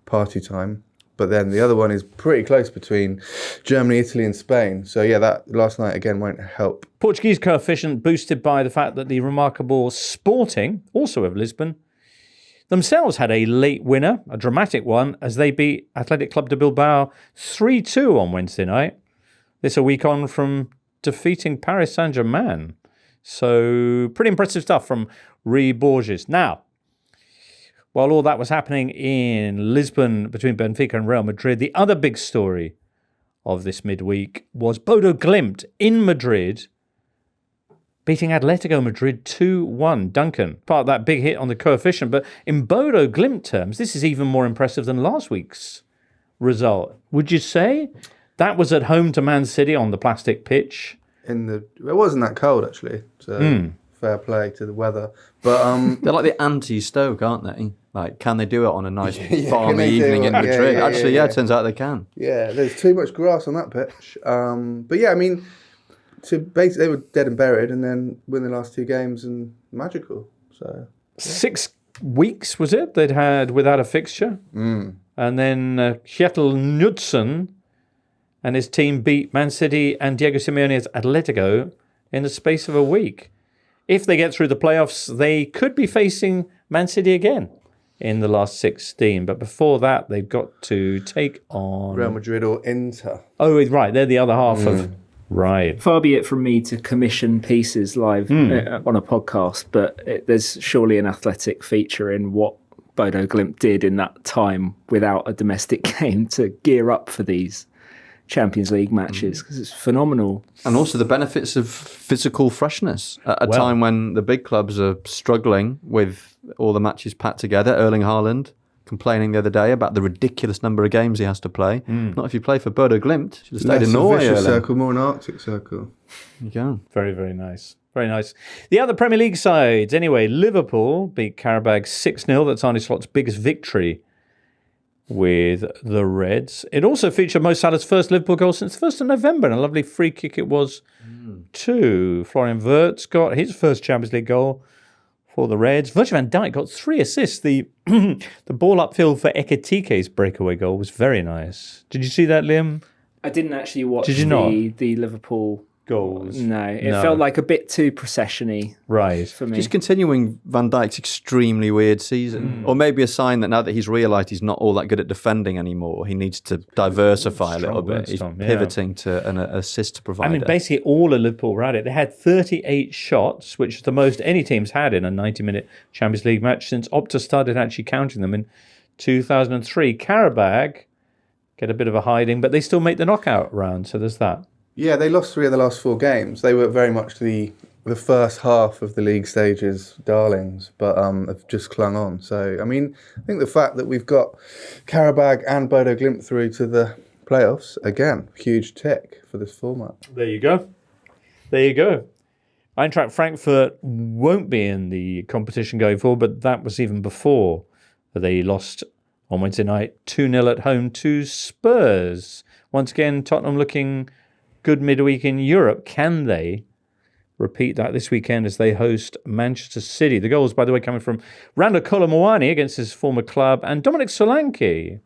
party time. But then the other one is pretty close between Germany, Italy and Spain. So yeah, that last night again won't help. Portuguese coefficient boosted by the fact that the remarkable Sporting, also of Lisbon, themselves had a late winner, a dramatic one, as they beat Athletic Club de Bilbao 3-2 on Wednesday night. This a week on from defeating Paris Saint-Germain. So pretty impressive stuff from Rui Borges. Now, while all that was happening in Lisbon between Benfica and Real Madrid, the other big story of this midweek was Bodo Glimt in Madrid beating Atletico Madrid 2-1. Duncan, part of that big hit on the coefficient, but in Bodo Glimt terms, this is even more impressive than last week's result. Would you say? That was at home to Man City on the plastic pitch. It wasn't that cold actually, so fair play to the weather. But they're like the anti-Stoke, aren't they? Like, can they do it on a nice balmy evening in Madrid? It turns out they can. Yeah, there's too much grass on that pitch. But yeah, I mean, basically they were dead and buried, and then win the last 2 games and magical. So 6 weeks was it they'd had without a fixture, and then Kjetil Knudsen and his team beat Man City and Diego Simeone's Atletico in the space of a week. if they get through the playoffs, they could be facing Man City again in the last 16. But before that, they've got to take on Real Madrid or Inter. Oh, right. They're the other half of... Right. Far be it from me to commission pieces live on a podcast, but there's surely an athletic feature in what Bodo Glimt did in that time without a domestic game to gear up for these Champions League matches, because it's phenomenal. And also the benefits of physical freshness at a time when the big clubs are struggling with all the matches packed together. Erling Haaland complaining the other day about the ridiculous number of games he has to play. Not if you play for Bodo Glimt. Should have stayed in Norway. Less a vicious circle, more an Arctic circle. There you go. Very, very nice. Very nice. The other Premier League sides, anyway, Liverpool beat Qarabağ 6-0. That's Arne Slot's biggest victory with the Reds. It also featured Mo Salah's first Liverpool goal since the 1st of November, and a lovely free kick it was too. Florian Wirtz got his first Champions League goal for the Reds. Virgil van Dijk got 3 assists. The ball upfield for Ekitike's breakaway goal was very nice. Did you see that, Liam? I didn't actually watch the Liverpool goals. No, it felt like a bit too procession-y for me. Just continuing Van Dijk's extremely weird season. Or maybe a sign that now that he's realised he's not all that good at defending anymore, he needs to diversify a little bit. He's pivoting to an assist provider. I mean, basically all of Liverpool were at it. They had 38 shots, which is the most any team's had in a 90-minute Champions League match since Opta started actually counting them in 2003. Qarabağ get a bit of a hiding, but they still make the knockout round, so there's that. Yeah, they lost 3 of the last 4 games. They were very much the first half of the league stage's darlings, but have just clung on. So, I mean, I think the fact that we've got Qarabağ and Bodo Glimt through to the playoffs, again, huge tick for this format. There you go. There you go. Eintracht Frankfurt won't be in the competition going forward, but that was even before they lost on Wednesday night 2-0 at home to Spurs. Once again, Tottenham looking good midweek in Europe. Can they repeat that this weekend as they host Manchester City? The goals, by the way, coming from Randa Kolomwani against his former club and Dominic Solanke,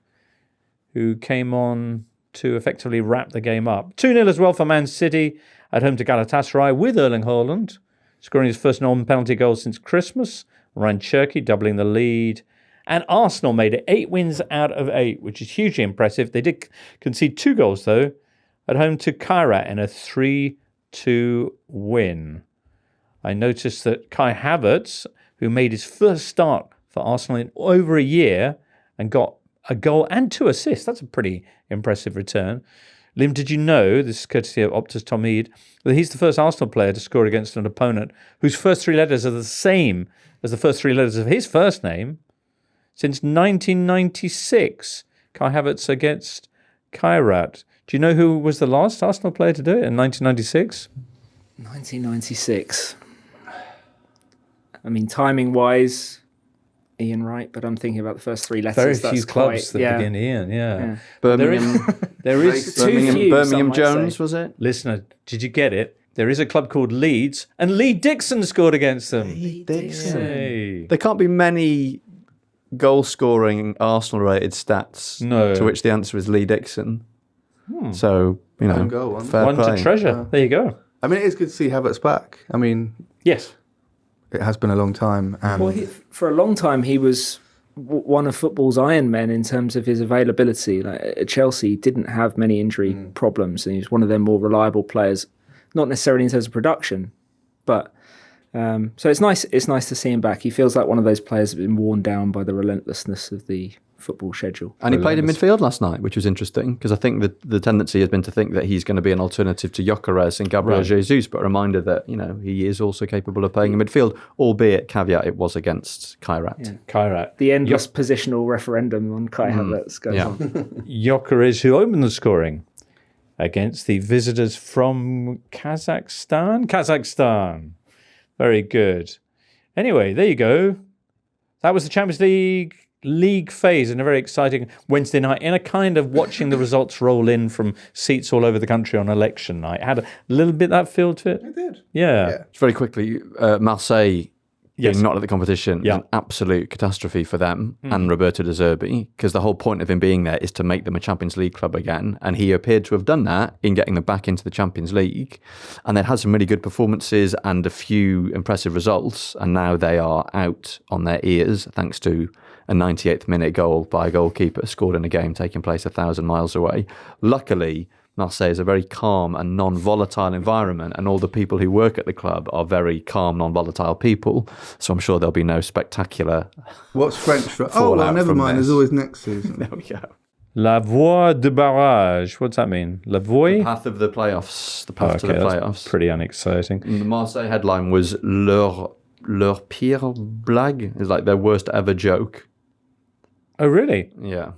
who came on to effectively wrap the game up. 2-0 as well for Man City at home to Galatasaray with Erling Haaland scoring his first non-penalty goal since Christmas. Ryan Cherky doubling the lead. And Arsenal made it 8 wins out of 8, which is hugely impressive. They did concede 2 goals, though, at home to Kairat in a 3-2 win. I noticed that Kai Havertz, who made his first start for Arsenal in over a year and got a goal and 2 assists, that's a pretty impressive return. Lim, did you know, this is courtesy of Opta's Tom Eade, that he's the first Arsenal player to score against an opponent whose first 3 letters are the same as the first 3 letters of his first name since 1996? Kai Havertz against Kairat. Do you know who was the last Arsenal player to do it in 1996? 1996. I mean, timing-wise, Ian Wright, but I'm thinking about the first 3 letters. Very few clubs that begin Ian, yeah. There is Birmingham Jones, was it? Listener, did you get it? There is a club called Leeds, and Lee Dixon scored against them. Lee Dixon. Hey. There can't be many goal-scoring Arsenal-rated stats to which the answer is Lee Dixon. So, you know, fair play. To treasure. There you go. I mean, it is good to see Havertz back. I mean, yes, it has been a long time. And for a long time, he was one of football's iron men in terms of his availability. Like at Chelsea, he didn't have many injury problems, and he was one of their more reliable players. Not necessarily in terms of production, but so it's nice. It's nice to see him back. He feels like one of those players that's been worn down by the relentlessness of the football schedule. And he played in midfield last night, which was interesting, because I think the tendency has been to think that he's going to be an alternative to Gyökeres and Gabriel Jesus, but a reminder that, you know, he is also capable of playing in midfield, albeit, caveat, it was against Kairat. Yeah. Kairat. The endless positional referendum on Kai Havertz goes on. Gyökeres, who opened the scoring against the visitors from Kazakhstan. Very good. Anyway, there you go. That was the Champions League phase in a very exciting Wednesday night, in a kind of watching the results roll in from seats all over the country on election night. It had a little bit that feel to it. It did. Yeah. Very quickly, Marseille Yes. being not at the competition is an absolute catastrophe for them and Roberto De Zerbi, because the whole point of him being there is to make them a Champions League club again, and he appeared to have done that in getting them back into the Champions League, and they'd had some really good performances and a few impressive results, and now they are out on their ears thanks to a 98th minute goal by a goalkeeper scored in a game taking place 1,000 miles away. Luckily, Marseille is a very calm and non-volatile environment, and all the people who work at the club are very calm, non-volatile people. So I'm sure there'll be no spectacular. What's French for? Oh, well, never mind. There's always next season. There we go. La voie de barrage. What's that mean? La voie? The path of the playoffs. The path to the that's playoffs. pretty unexciting. And the Marseille headline was leur pire blague. It's like their worst ever joke. Oh, really? Yeah.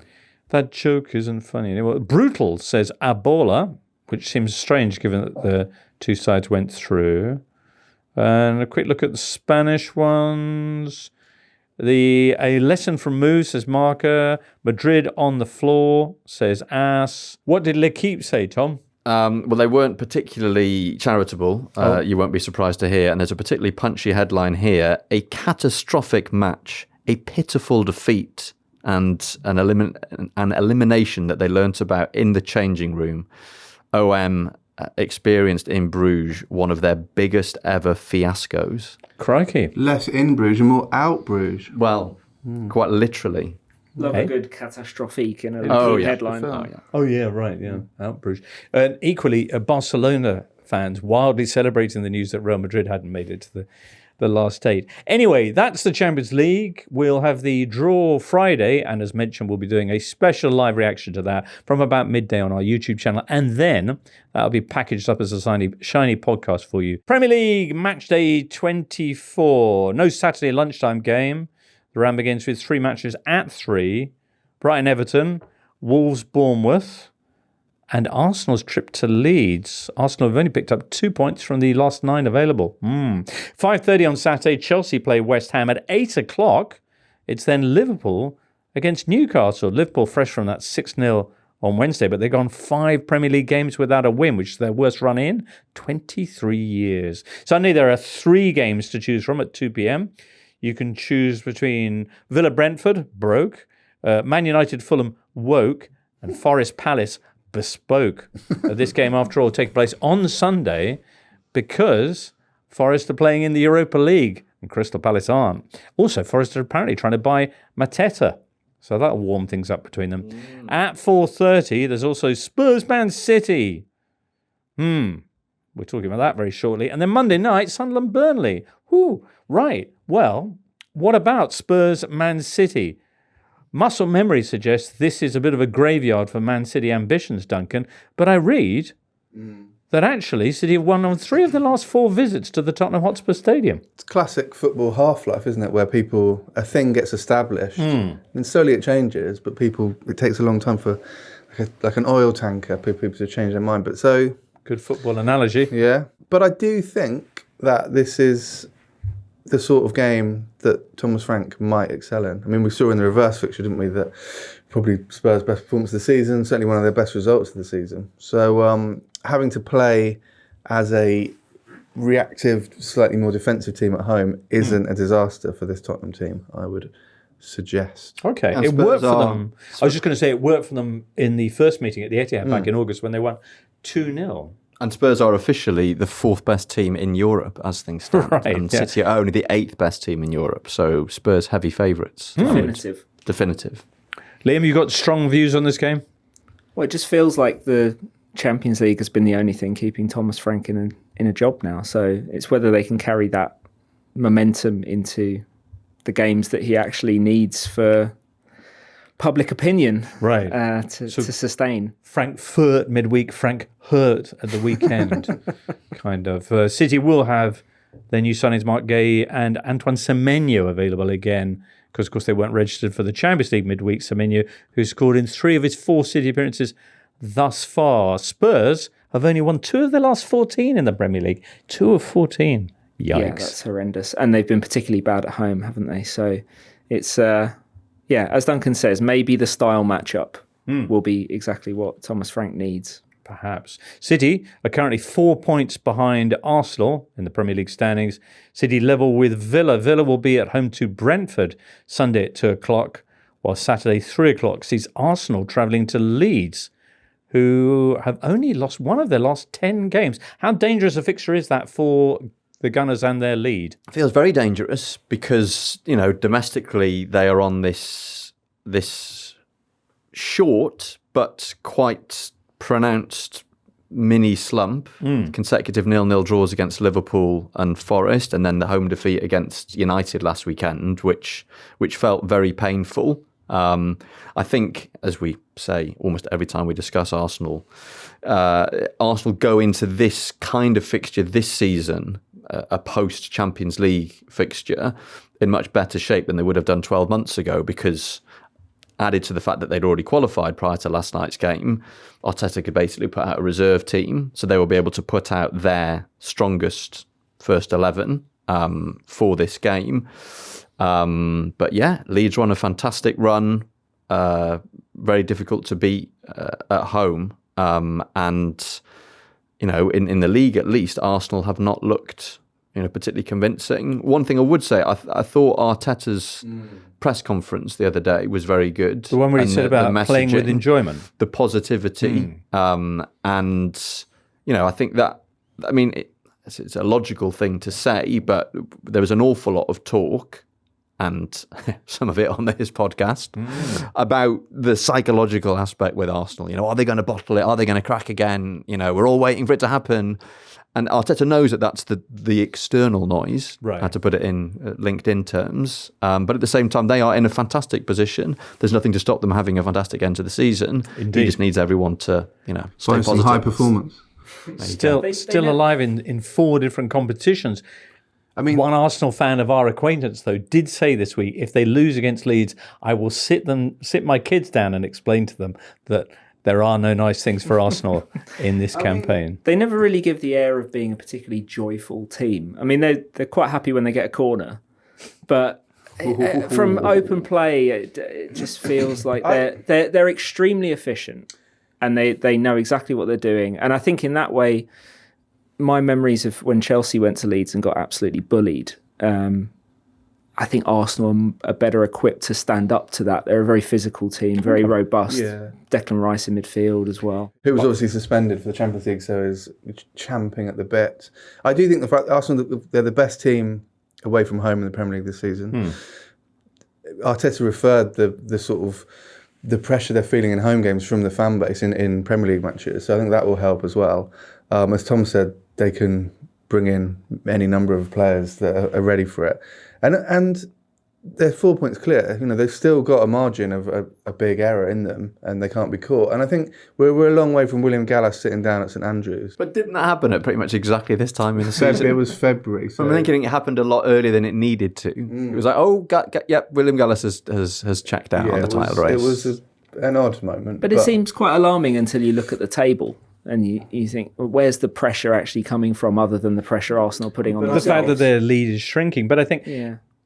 That joke isn't funny. Well, Brutal says Abola, which seems strange given that the two sides went through. And a quick look at the Spanish ones. A lesson from Moose says Marca. Madrid on the floor says Ass. What did L'Equipe say, Tom? Well, they weren't particularly charitable, you won't be surprised to hear. And there's a particularly punchy headline here. A catastrophic match, a pitiful defeat, and an elimination that they learnt about in the changing room. OM experienced in Bruges one of their biggest ever fiascos. Crikey. Less in Bruges and more out Bruges. Well, quite literally. Love a good catastrophic in a headline. Oh, yeah, right, yeah. Out Bruges. And equally, Barcelona fans wildly celebrating the news that Real Madrid hadn't made it to the last 8. Anyway, that's the Champions League. We'll have the draw Friday, and as mentioned, we'll be doing a special live reaction to that from about midday on our YouTube channel, and then that'll be packaged up as a shiny podcast for you. Premier League Matchday 24. No Saturday lunchtime game. The round begins with 3 matches at 3. Brighton-Everton, Wolves-Bournemouth, and Arsenal's trip to Leeds. Arsenal have only picked up 2 points from the last 9 available. 5:30 on Saturday, Chelsea play West Ham at 8 o'clock. It's then Liverpool against Newcastle. Liverpool fresh from that 6-0 on Wednesday, but they've gone 5 Premier League games without a win, which is their worst run in 23 years. Sunday, there are 3 games to choose from at 2 p.m. You can choose between Villa-Brentford, broke, Man United-Fulham, woke, and Forest-Palace, bespoke. This game, after all, will take place on Sunday because Forest are playing in the Europa League and Crystal Palace aren't. Also, Forest are apparently trying to buy Mateta, so that'll warm things up between them. At 4:30, there's also Spurs Man City. We're talking about that very shortly. And then Monday night, Sunderland Burnley. Right. Well, what about Spurs Man City? Muscle memory suggests this is a bit of a graveyard for Man City ambitions, Duncan. But I read that actually City have won on 3 of the last 4 visits to the Tottenham Hotspur Stadium. It's classic football half-life, isn't it? Where a thing gets established, and slowly it changes, but it takes a long time for, like an oil tanker, people to change their mind. But so... Good football analogy. Yeah. But I do think that this is the sort of game that Thomas Frank might excel in. I mean, we saw in the reverse fixture, didn't we, that probably Spurs' best performance of the season, certainly one of their best results of the season. So having to play as a reactive, slightly more defensive team at home isn't a disaster for this Tottenham team, I would suggest. Okay, it worked for them. I was just going to say it worked for them in the first meeting at the Etihad back in August when they won 2-0. And Spurs are officially the 4th best team in Europe as things stand. Right, and City are only the 8th best team in Europe. So Spurs heavy favourites. Definitive. Liam, you got strong views on this game? Well, it just feels like the Champions League has been the only thing keeping Thomas Frank in a job now. So it's whether they can carry that momentum into the games that he actually needs for public opinion, right? To sustain. Frankfurt midweek, Frank Hurt at the weekend, kind of. City will have their new signings Marc Guéhi and Antoine Semenyo available again, because of course they weren't registered for the Champions League midweek. Semenyo, who scored in 3 of his 4 City appearances thus far. Spurs have only won 2 of their last 14 in the Premier League. 2 of 14. Yikes. Yeah, that's horrendous. And they've been particularly bad at home, haven't they? So it's, as Duncan says, maybe the style matchup will be exactly what Thomas Frank needs. perhaps. City are currently 4 points behind Arsenal in the Premier League standings. City level with Villa. Villa will be at home to Brentford Sunday at 2 o'clock, while Saturday 3 o'clock sees Arsenal travelling to Leeds, who have only lost one of their last 10 games. How dangerous a fixture is that for the Gunners and their lead? It feels very dangerous because, domestically they are on this short but quite pronounced mini slump. Consecutive 0-0 draws against Liverpool and Forest, and then the home defeat against United last weekend, which felt very painful. I think, as we say almost every time we discuss Arsenal, Arsenal go into this kind of fixture this season, a post-Champions League fixture, in much better shape than they would have done 12 months ago, because added to the fact that they'd already qualified prior to last night's game, Arteta could basically put out a reserve team, so they will be able to put out their strongest first 11 for this game. But yeah, Leeds run a fantastic run, very difficult to beat at home. And, in the league at least, Arsenal have not looked particularly convincing. One thing I would say, I thought Arteta's press conference the other day was very good. The one where he said about playing with enjoyment. The positivity. And, I think that, it's a logical thing to say, but there was an awful lot of talk, and some of it on this podcast, about the psychological aspect with Arsenal. Are they going to bottle it? Are they going to crack again? We're all waiting for it to happen. And Arteta knows that that's the external noise, right, to put it in LinkedIn terms. But at the same time, they are in a fantastic position. There's nothing to stop them having a fantastic end to the season. Indeed. He just needs everyone to, stay find some positive. high performance. Still alive in 4 different competitions. One Arsenal fan of our acquaintance, though, did say this week, if they lose against Leeds, I will sit my kids down and explain to them that there are no nice things for Arsenal in this campaign. They never really give the air of being a particularly joyful team. They're quite happy when they get a corner, but from open play, it just feels like they're extremely efficient, and they know exactly what they're doing. And I think in that way, my memories of when Chelsea went to Leeds and got absolutely bullied, I think Arsenal are better equipped to stand up to that. They're a very physical team, very robust. Yeah. Declan Rice in midfield as well. Who was obviously suspended for the Champions League, so is champing at the bit. I do think the fact that Arsenal, they're the best team away from home in the Premier League this season. Arteta referred the sort of the pressure they're feeling in home games from the fan base in Premier League matches. So I think that will help as well. As Tom said, they can bring in any number of players that are ready for it. And they're 4 points clear. They've still got a margin of a big error in them, and they can't be caught. And I think we're a long way from William Gallas sitting down at St Andrews. But didn't that happen at pretty much exactly this time in the season? It was February. So. I'm thinking it happened a lot earlier than it needed to. It was like, William Gallas has checked out on the title race. It was an odd moment. But it seems quite alarming until you look at the table. And you think, well, where's the pressure actually coming from other than the pressure Arsenal putting on themselves? The fact that their lead is shrinking. But I think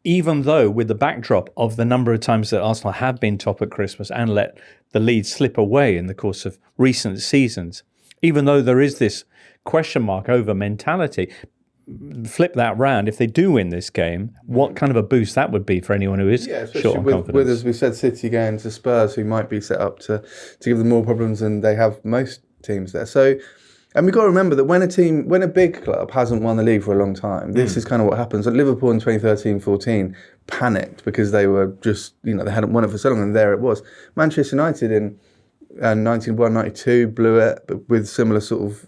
even though with the backdrop of the number of times that Arsenal have been top at Christmas and let the lead slip away in the course of recent seasons, even though there is this question mark over mentality, flip that round, if they do win this game, what kind of a boost that would be for anyone who is short on confidence. With, as we said, City going to Spurs, who might be set up to give them more problems than they have most teams there. So, and we've got to remember that when a big club hasn't won the league for a long time, this is kind of what happens. Like Liverpool in 2013-14 panicked because they were just, they hadn't won it for so long, and there it was. Manchester United in 91-92 blew it, but with similar sort of,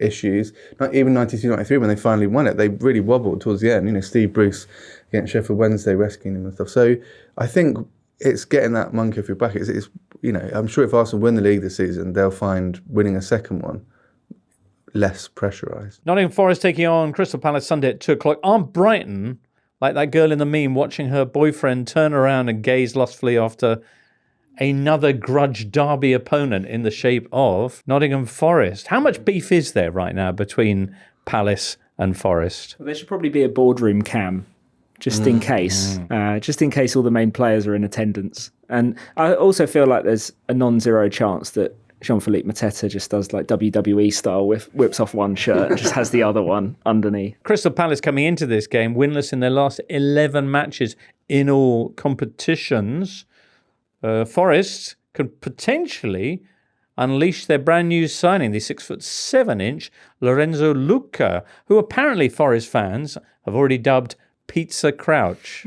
issues. Not even 92-93 when they finally won it, they really wobbled towards the end. Steve Bruce against Sheffield Wednesday rescuing them and stuff. So I think it's getting that monkey off your back. It's I'm sure if Arsenal win the league this season, they'll find winning a second one less pressurised. Nottingham Forest taking on Crystal Palace Sunday at 2 o'clock. Aren't Brighton like that girl in the meme watching her boyfriend turn around and gaze lustfully after another grudge derby opponent in the shape of Nottingham Forest? How much beef is there right now between Palace and Forest? Well, there should probably be a boardroom cam. Just in case all the main players are in attendance. And I also feel like there's a non-zero chance that Jean-Philippe Mateta just does like WWE style, whips off one shirt and just has the other one underneath. Crystal Palace coming into this game winless in their last 11 matches in all competitions. Forest could potentially unleash their brand new signing, the 6'7" Lorenzo Luca, who apparently Forest fans have already dubbed Pizza Crouch.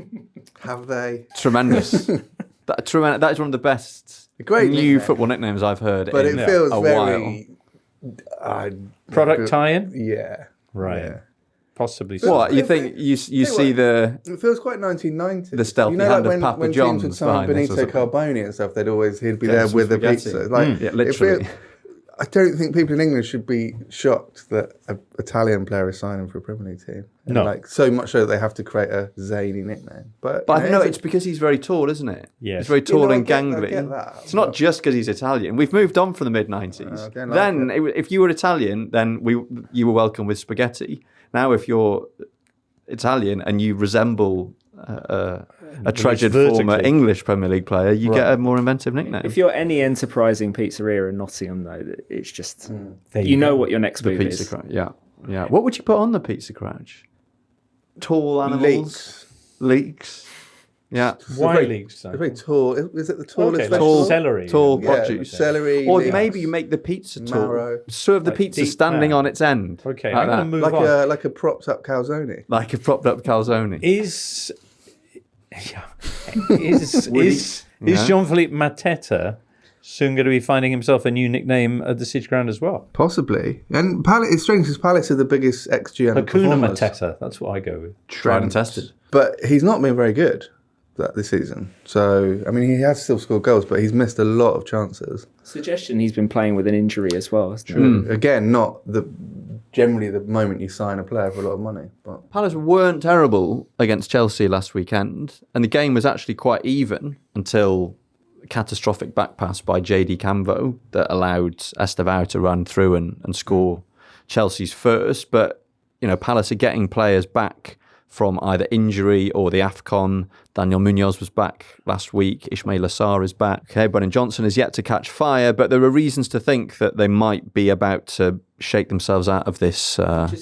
Have they? Tremendous. That is one of the best Great new nickname. football nicknames I've heard But in it feels a very... Product tie-in? Yeah. Right. Yeah. Possibly so. What, you think you see the It feels quite 1990s. The stealthy hand of Papa when John's teams would sign behind this or Benito something. Carboni and stuff, he'd be Get there some with the spaghetti. pizza. Like, Yeah, literally. I don't think people in England should be shocked that an Italian player is signing for a Premier League team. And No. like so much so that they have to create a zany nickname. But But no, it's because he's very tall, isn't it? Yes. He's very tall I and get gangly. that, It's not but- just because he's Italian. We've moved on from the mid-90s. I don't like Then, if you were Italian, then you were welcome with spaghetti. Now, if you're Italian and you resemble a treasured former vertically. English Premier League player, you Right. get a more inventive nickname. If you're any enterprising pizzeria in Nottingham, though, it's just There you know go. what your next move Pizza is. Crouch, yeah. What would you put on the Pizza Crouch? Tall animals, leeks. Yeah, Why very- leagues? It's very tall. Is it the tallest Okay, vegetable? like celery. tall Yeah, produce. celery. Or leeks, maybe you make the pizza tall. marrow. Serve the Like pizza deep standing pan. on its end. Okay, like I'm going to that. move like on. a propped up calzone. Like a propped up calzone. Is Yeah. Jean-Philippe Mateta soon going to be finding himself a new nickname at the City Ground as well? Possibly. And Palace, it's strange because Palace are the biggest XG Hakuna underperformers. Mateta, that's what I go with. Tried and tested. But he's not been very good this season. So, I mean, he has still scored goals, but he's missed a lot of chances. Suggestion he's been playing with an injury as well, hasn't he? Again, not generally the moment you sign a player for a lot of money. But Palace weren't terrible against Chelsea last weekend, and the game was actually quite even until a catastrophic back pass by JD Camvo that allowed Estevao to run through and score Chelsea's first. But, Palace are getting players back from either injury or the AFCON. Daniel Munoz was back last week. Ismail Assar is back. Okay, Brennan Johnson is yet to catch fire, but there are reasons to think that they might be about to shake themselves out of this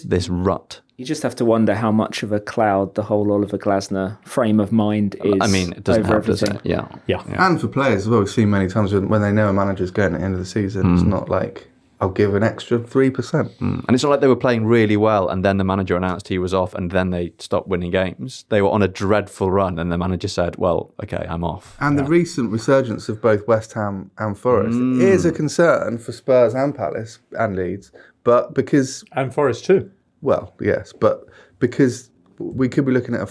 this rut. You just have to wonder how much of a cloud the whole Oliver Glasner frame of mind is. I mean, it doesn't over help, does everything. it? Yeah. and for players as well, we've seen many times when they know a manager's going at the end of the season, it's not like, I'll give an extra 3%. And it's not like they were playing really well and then the manager announced he was off and then they stopped winning games. They were on a dreadful run and the manager said, well, okay, I'm off. And the recent resurgence of both West Ham and Forest is a concern for Spurs and Palace and Leeds, but because, And Forest too. well, yes, but because we could be looking at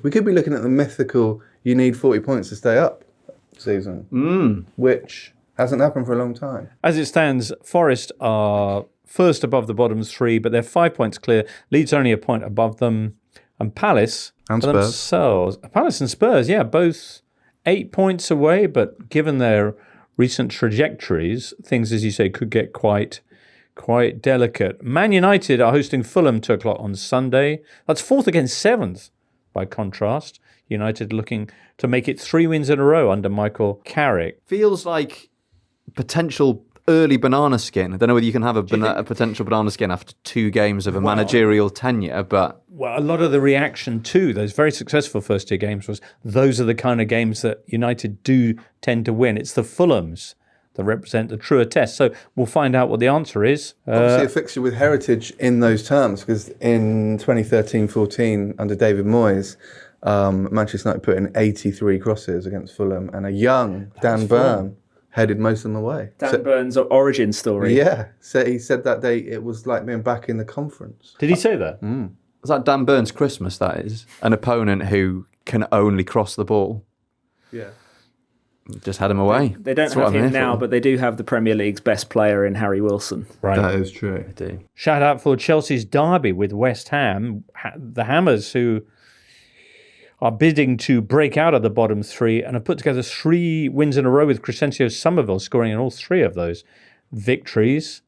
we could be looking at the mythical, you need 40 points to stay up season, which hasn't happened for a long time. As it stands, Forest are first above the bottom three, but they're 5 points clear. Leeds only a point above them. And Palace And for Spurs. themselves. Palace and Spurs, yeah, both 8 points away, but given their recent trajectories, things, as you say, could get quite delicate. Man United are hosting Fulham 2 o'clock on Sunday. That's 4th against 7th, by contrast. United looking to make it 3 wins in a row under Mikel Carrick. Feels like potential early banana skin. I don't know whether you can have a potential banana skin after 2 games of a managerial tenure, but Well, a lot of the reaction to those very successful first 2 games was those are the kind of games that United do tend to win. It's the Fulhams that represent the truer test. So we'll find out what the answer is. Obviously a fixture with heritage in those terms, because in 2013-14 under David Moyes, Manchester United put in 83 crosses against Fulham, and a young Dan Burn headed most of them away. Dan Burn's origin story. Yeah, so he said that day it was like being back in the conference. Did he say that? it's like Dan Burns' Christmas, that is. An opponent who can only cross the ball. Yeah. Just had him away. They don't That's what have I'm him here now, for. but they do have the Premier League's best player in Harry Wilson. Right. That is true. I do. Shout out for Chelsea's derby with West Ham, the Hammers, who are bidding to break out of the bottom 3 and have put together 3 wins in a row, with Crescencio Somerville scoring in all 3 of those victories.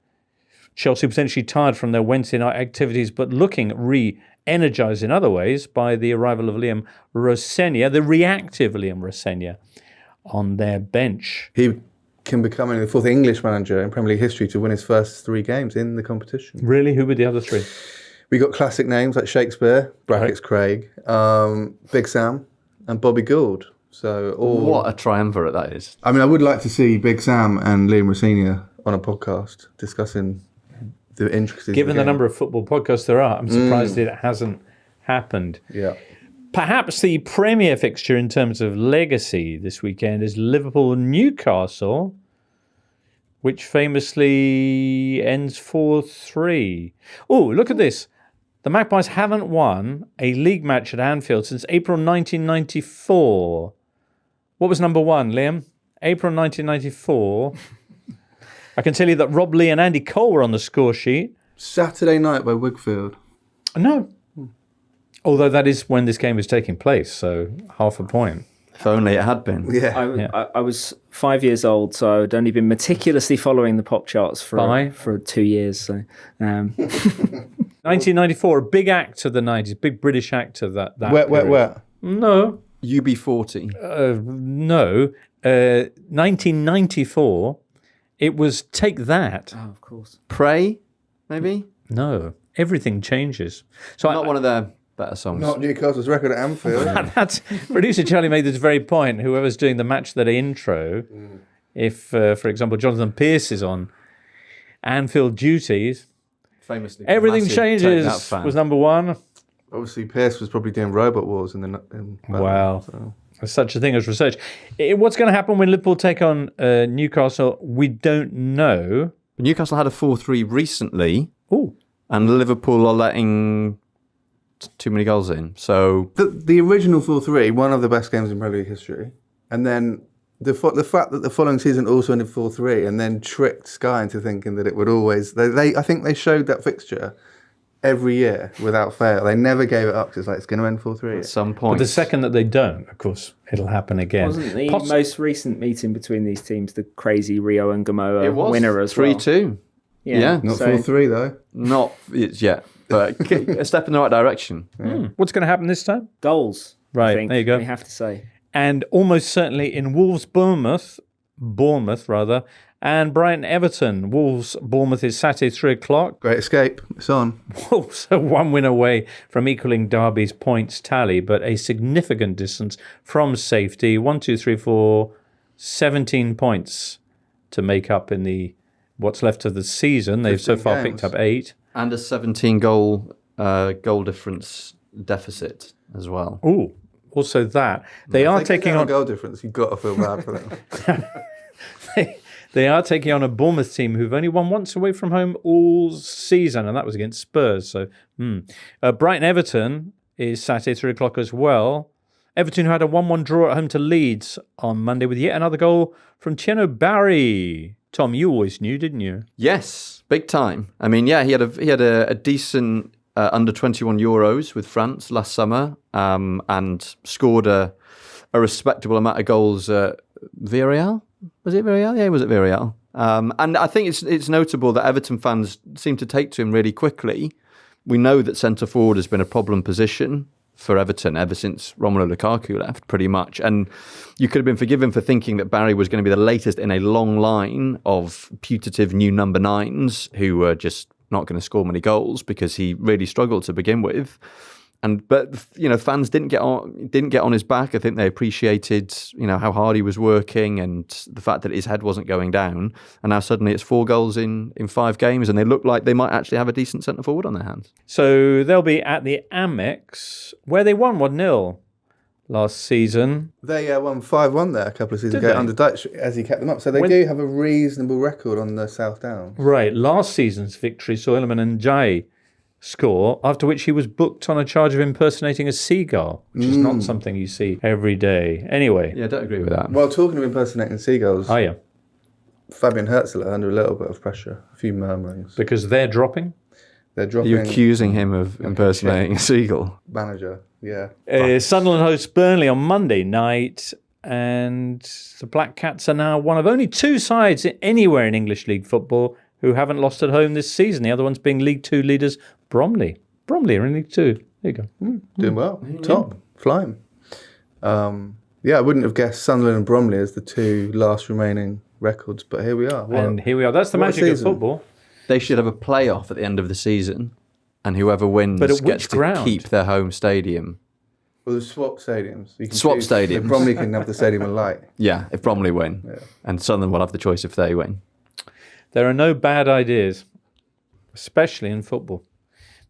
Chelsea potentially tired from their Wednesday night activities, but looking re-energised in other ways by the arrival of Liam Rosenior, the reactive Liam Rosenior, on their bench. He can become only the fourth English manager in Premier League history to win his first 3 games in the competition. Really? Who were the other 3? We got classic names like Shakespeare, brackets Craig, Big Sam, and Bobby Gould. So what a triumvirate that is. I mean, I would like to see Big Sam and Liam Rosenior on a podcast discussing the intricacies. Given the number of football podcasts there are, I'm surprised it hasn't happened. Yeah. Perhaps the premier fixture in terms of legacy this weekend is Liverpool-Newcastle, which famously ends 4-3. Oh, look at this. The Magpies haven't won a league match at Anfield since April 1994. What was number 1, Liam? April 1994. I can tell you that Rob Lee and Andy Cole were on the score sheet. Saturday night by Wigfield. No. Although that is when this game was taking place, so half a point. If only it had been. Yeah. I was 5 years old, so I'd only been meticulously following the pop charts for 2 years. So, 1994, a big act of the 90s, big British actor that Where? No. UB40. No. 1994, it was Take That. oh, of course. Pray, maybe? No. Everything changes. So Not one of their better songs. Not Newcastle's record at Anfield. That's producer Charlie made this very point. Whoever's doing the match that intro, if, for example, Jonathan Pearce is on Anfield duties, Famously. everything massive changes Take That fan. was number 1. Obviously, Pearce was probably doing robot wars in Wow. So. There's such a thing as research. What's going to happen when Liverpool take on Newcastle? We don't know. Newcastle had a 4-3 recently, Oh, and Liverpool are letting too many goals in. So The original 4-3, one of the best games in Premier League history, and then the fact that the following season also ended 4-3, and then tricked Sky into thinking that it would always. I think they showed that fixture every year without fail. They never gave it up because it's going to end 4-3 at some but point, the second that they don't, of course, it'll happen again. Wasn't the most recent meeting between these teams the crazy Rio and it Gamoa was winner as well? 3-2. Yeah. Not so 4-3 though. Not yet, but a step in the right direction. What's going to happen this time? goals. Right, I think, there you go. We have to say. And almost certainly in Bournemouth, and Brighton-Everton. Bournemouth is Saturday, 3 o'clock. Great escape. It's on. So 1 win away from equaling Derby's points tally, but a significant distance from safety. 17 points to make up in the what's left of the season. They've so 15 far games. picked up 8. And a 17 goal difference deficit as well. Ooh, also that. They are taking on goal difference. You've got to feel bad for them. They are taking on a Bournemouth team who've only won once away from home all season, and that was against Spurs. So, Brighton-Everton is Saturday, 3 o'clock as well. Everton, who had a 1-1 draw at home to Leeds on Monday with yet another goal from Thierno Barry. Tom, you always knew, didn't you? Yes, big time. I mean, yeah, he had a decent under 21 Euros with France last summer, and scored a respectable amount of goals at Villarreal. Was it Villarreal? Yeah, it was at Villarreal. And I think it's notable that Everton fans seem to take to him really quickly. We know that centre forward has been a problem position for Everton ever since Romelu Lukaku left, pretty much. And you could have been forgiven for thinking that Barry was going to be the latest in a long line of putative new number 9s who were just not going to score many goals because he really struggled to begin with. But fans didn't get on his back. I think they appreciated how hard he was working and the fact that his head wasn't going down. And now suddenly it's 4 goals in 5 games, and they look like they might actually have a decent centre forward on their hands. So they'll be at the Amex, where they won 1-0 last season. They won 5-1 there a couple of seasons Did ago they? under Dutch as he kept them up. So they do have a reasonable record on the South Downs. Right, last season's victory saw Iliman and Jai score, after which he was booked on a charge of impersonating a seagull, which is not something you see every day. Anyway. Yeah, I don't agree with that. Well, talking of impersonating seagulls, Oh, yeah. Fabian Herzl are under a little bit of pressure, a few murmurings. Because they're dropping. They're Are dropping you accusing him of impersonating a seagull? manager, yeah. Sunderland hosts Burnley on Monday night, and the Black Cats are now one of only 2 sides anywhere in English League football who haven't lost at home this season. The other ones being League 2 leaders Bromley. Bromley are in League 2. There you go. Doing well. Top. Flying. I wouldn't have guessed Sunderland and Bromley as the 2 last remaining records, but here we are. And here we are. That's the what a magic of season. football. They should have a playoff at the end of the season, and whoever wins But at gets which to ground? keep their home stadium. Well, there's swap stadiums. You can Swap choose. stadiums. Bromley can have the stadium and light. Yeah, if Bromley win. Yeah. And Sunderland will have the choice if they win. There are no bad ideas, especially in football.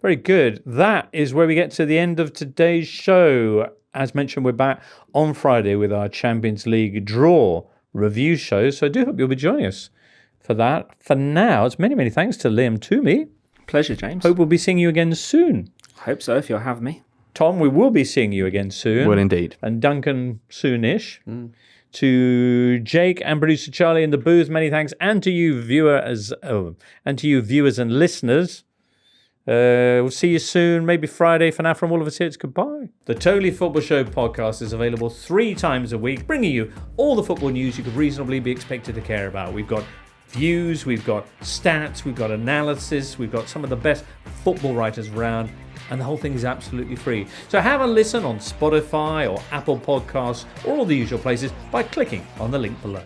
Very good. That is where we get to the end of today's show. As mentioned, we're back on Friday with our Champions League draw review show. So I do hope you'll be joining us for that. For now, it's many, many thanks to Liam Twomey. Pleasure, James. Hope we'll be seeing you again soon. Hope so, if you'll have me. Tom, we will be seeing you again soon. Well, indeed. And Duncan soonish. To Jake and producer Charlie in the booth, many thanks. And to you viewers and listeners. We'll see you soon, maybe Friday. For now, from all of us here, it's goodbye. The Totally Football Show podcast is available 3 times a week, bringing you all the football news you could reasonably be expected to care about. We've got views, we've got stats, we've got analysis, we've got some of the best football writers around, and the whole thing is absolutely free. So have a listen on Spotify or Apple Podcasts or all the usual places by clicking on the link below.